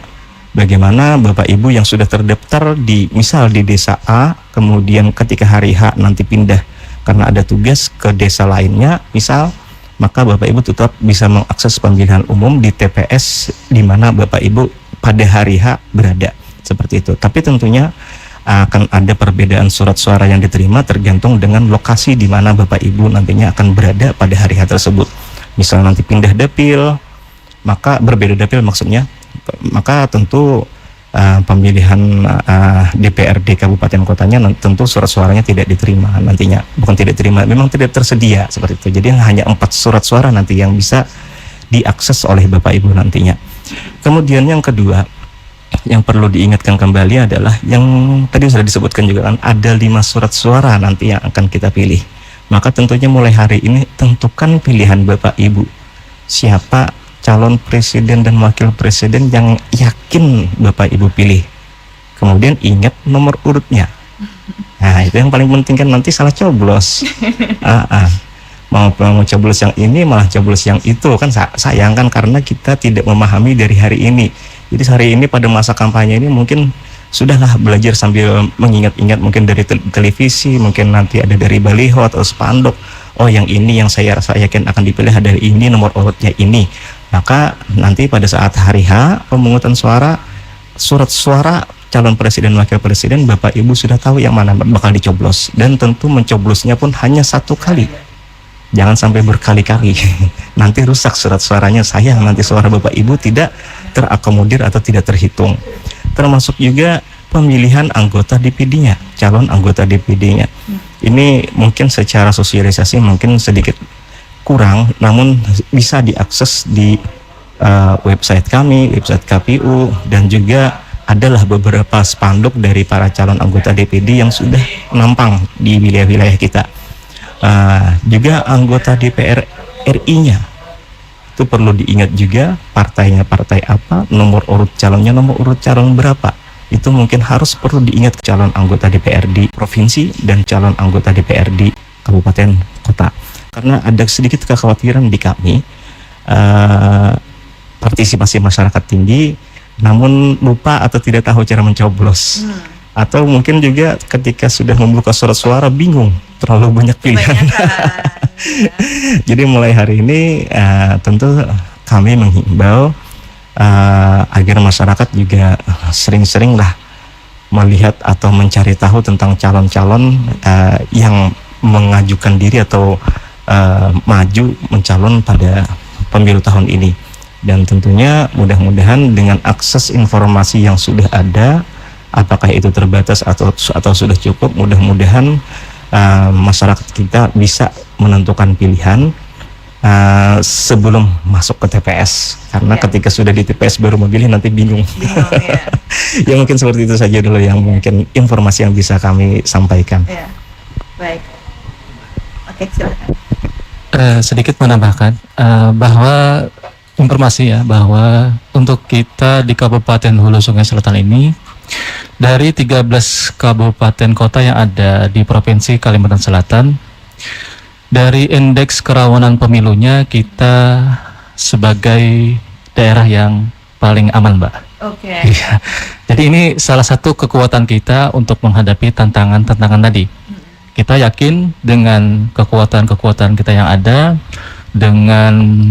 bagaimana Bapak Ibu yang sudah terdaftar di misal di desa A, kemudian ketika hari H nanti pindah karena ada tugas ke desa lainnya misal, maka Bapak Ibu tetap bisa mengakses pemilihan umum di TPS di mana Bapak Ibu pada hari H berada, seperti itu. Tapi tentunya akan ada perbedaan surat suara yang diterima tergantung dengan lokasi di mana Bapak Ibu nantinya akan berada pada hari H tersebut. Misal nanti pindah dapil, maka berbeda dapil maksudnya, maka tentu pemilihan DPRD kabupaten kotanya tentu surat suaranya tidak diterima nantinya, bukan tidak diterima, memang tidak tersedia seperti itu. Jadi hanya 4 surat suara nanti yang bisa diakses oleh Bapak Ibu nantinya. Kemudian yang kedua yang perlu diingatkan kembali adalah yang tadi sudah disebutkan juga kan, ada 5 surat suara nanti yang akan kita pilih. Maka tentunya mulai hari ini tentukan pilihan Bapak Ibu, siapa calon presiden dan wakil presiden yang yakin Bapak Ibu pilih. Kemudian ingat nomor urutnya. Nah itu yang paling penting kan, nanti salah coblos. Mau coblos yang ini malah coblos yang itu kan sayang kan, karena kita tidak memahami dari hari ini. Jadi hari ini pada masa kampanye ini mungkin sudahlah belajar sambil mengingat-ingat, mungkin dari televisi, mungkin nanti ada dari baliho atau spanduk. Oh yang ini yang saya rasa yakin akan dipilih dari ini, nomor urutnya ini. Maka nanti pada saat hari H pemungutan suara, surat suara calon presiden wakil presiden, Bapak Ibu sudah tahu yang mana bakal dicoblos, dan tentu mencoblosnya pun hanya 1 kali. Jangan sampai berkali-kali. Nanti rusak surat suaranya, sayang nanti suara Bapak Ibu tidak terakomodir atau tidak terhitung. Termasuk juga pemilihan anggota DPD-nya, calon anggota DPD-nya. Ini mungkin secara sosialisasi mungkin sedikit kurang, namun bisa diakses di website kami, website KPU, dan juga adalah beberapa spanduk dari para calon anggota DPD yang sudah nampang di wilayah-wilayah kita. Juga anggota DPR RI-nya itu perlu diingat juga, partainya partai apa, nomor urut calonnya nomor urut calon berapa. Itu mungkin harus perlu diingat calon anggota DPR di provinsi dan calon anggota DPR di kabupaten kota. Karena ada sedikit kekhawatiran di kami, partisipasi masyarakat tinggi namun lupa atau tidak tahu cara mencoblos. Atau mungkin juga ketika sudah membuka surat suara bingung, terlalu banyak pilihan. Jadi mulai hari ini tentu kami menghimbau agar masyarakat juga sering-seringlah melihat atau mencari tahu tentang calon-calon yang mengajukan diri atau maju mencalon pada pemilu tahun ini. Dan tentunya mudah-mudahan dengan akses informasi yang sudah ada, apakah itu terbatas atau sudah cukup, mudah-mudahan masyarakat kita bisa menentukan pilihan sebelum masuk ke TPS, karena ketika sudah di TPS baru memilih nanti bingung. Ya mungkin seperti itu saja dulu yang mungkin informasi yang bisa kami sampaikan. Baik. Oke, silakan. Sedikit menambahkan bahwa informasi ya, bahwa untuk kita di Kabupaten Hulu Sungai Selatan ini, dari 13 kabupaten kota yang ada di Provinsi Kalimantan Selatan, dari indeks kerawanan pemilunya kita sebagai daerah yang paling aman, Mbak. Oke. Iya. Jadi ini salah satu kekuatan kita untuk menghadapi tantangan-tantangan tadi. Kita yakin dengan kekuatan-kekuatan kita yang ada, dengan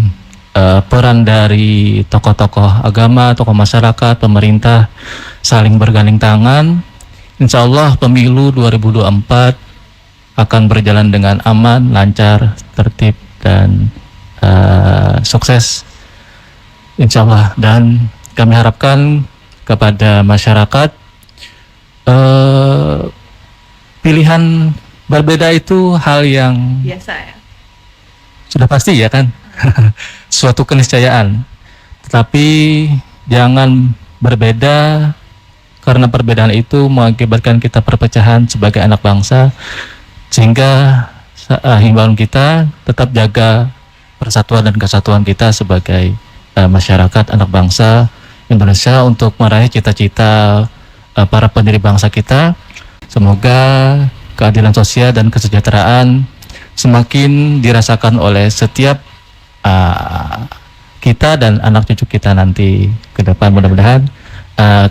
peran dari tokoh-tokoh agama, tokoh masyarakat, pemerintah saling bergandeng tangan, insya Allah pemilu 2024 akan berjalan dengan aman, lancar, tertib, dan sukses insya Allah. Dan kami harapkan kepada masyarakat pilihan berbeda itu hal yang Biasa ya. sudah pasti ya kan, suatu keniscayaan. Tetapi jangan berbeda, karena perbedaan itu mengakibatkan kita perpecahan sebagai anak bangsa, sehingga himbauan kita tetap jaga persatuan dan kesatuan kita sebagai masyarakat anak bangsa Indonesia untuk meraih cita-cita para pendiri bangsa kita. Semoga keadilan sosial dan kesejahteraan semakin dirasakan oleh setiap kita dan anak cucu kita nanti ke depan, mudah-mudahan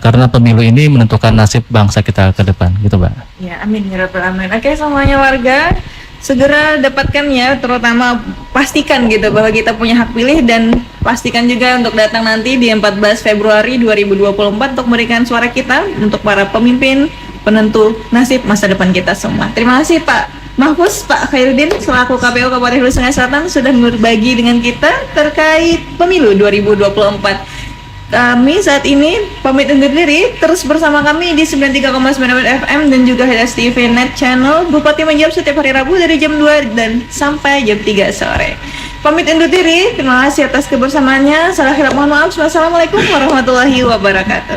karena pemilu ini menentukan nasib bangsa kita ke depan, gitu Mbak. Ya, amin ya rabbal alamin. Oke, semuanya warga segera dapatkan ya, terutama pastikan gitu bahwa kita punya hak pilih, dan pastikan juga untuk datang nanti di 14 Februari 2024 untuk memberikan suara kita untuk para pemimpin penentu nasib masa depan kita semua. Terima kasih Pak Mahfuz, Pak Khairuddin selaku KPU Kabupaten Hulu Sungai Selatan sudah berbagi dengan kita terkait pemilu 2024. Kami saat ini pamit undur diri, terus bersama kami di 93,9 FM dan juga HDS TV Net Channel. Bupati menjawab setiap hari Rabu dari jam 2 dan sampai jam 3 sore. Pamit undur diri, terima kasih atas kebersamaannya. Salah hilap mohon maaf. Wassalamualaikum warahmatullahi wabarakatuh.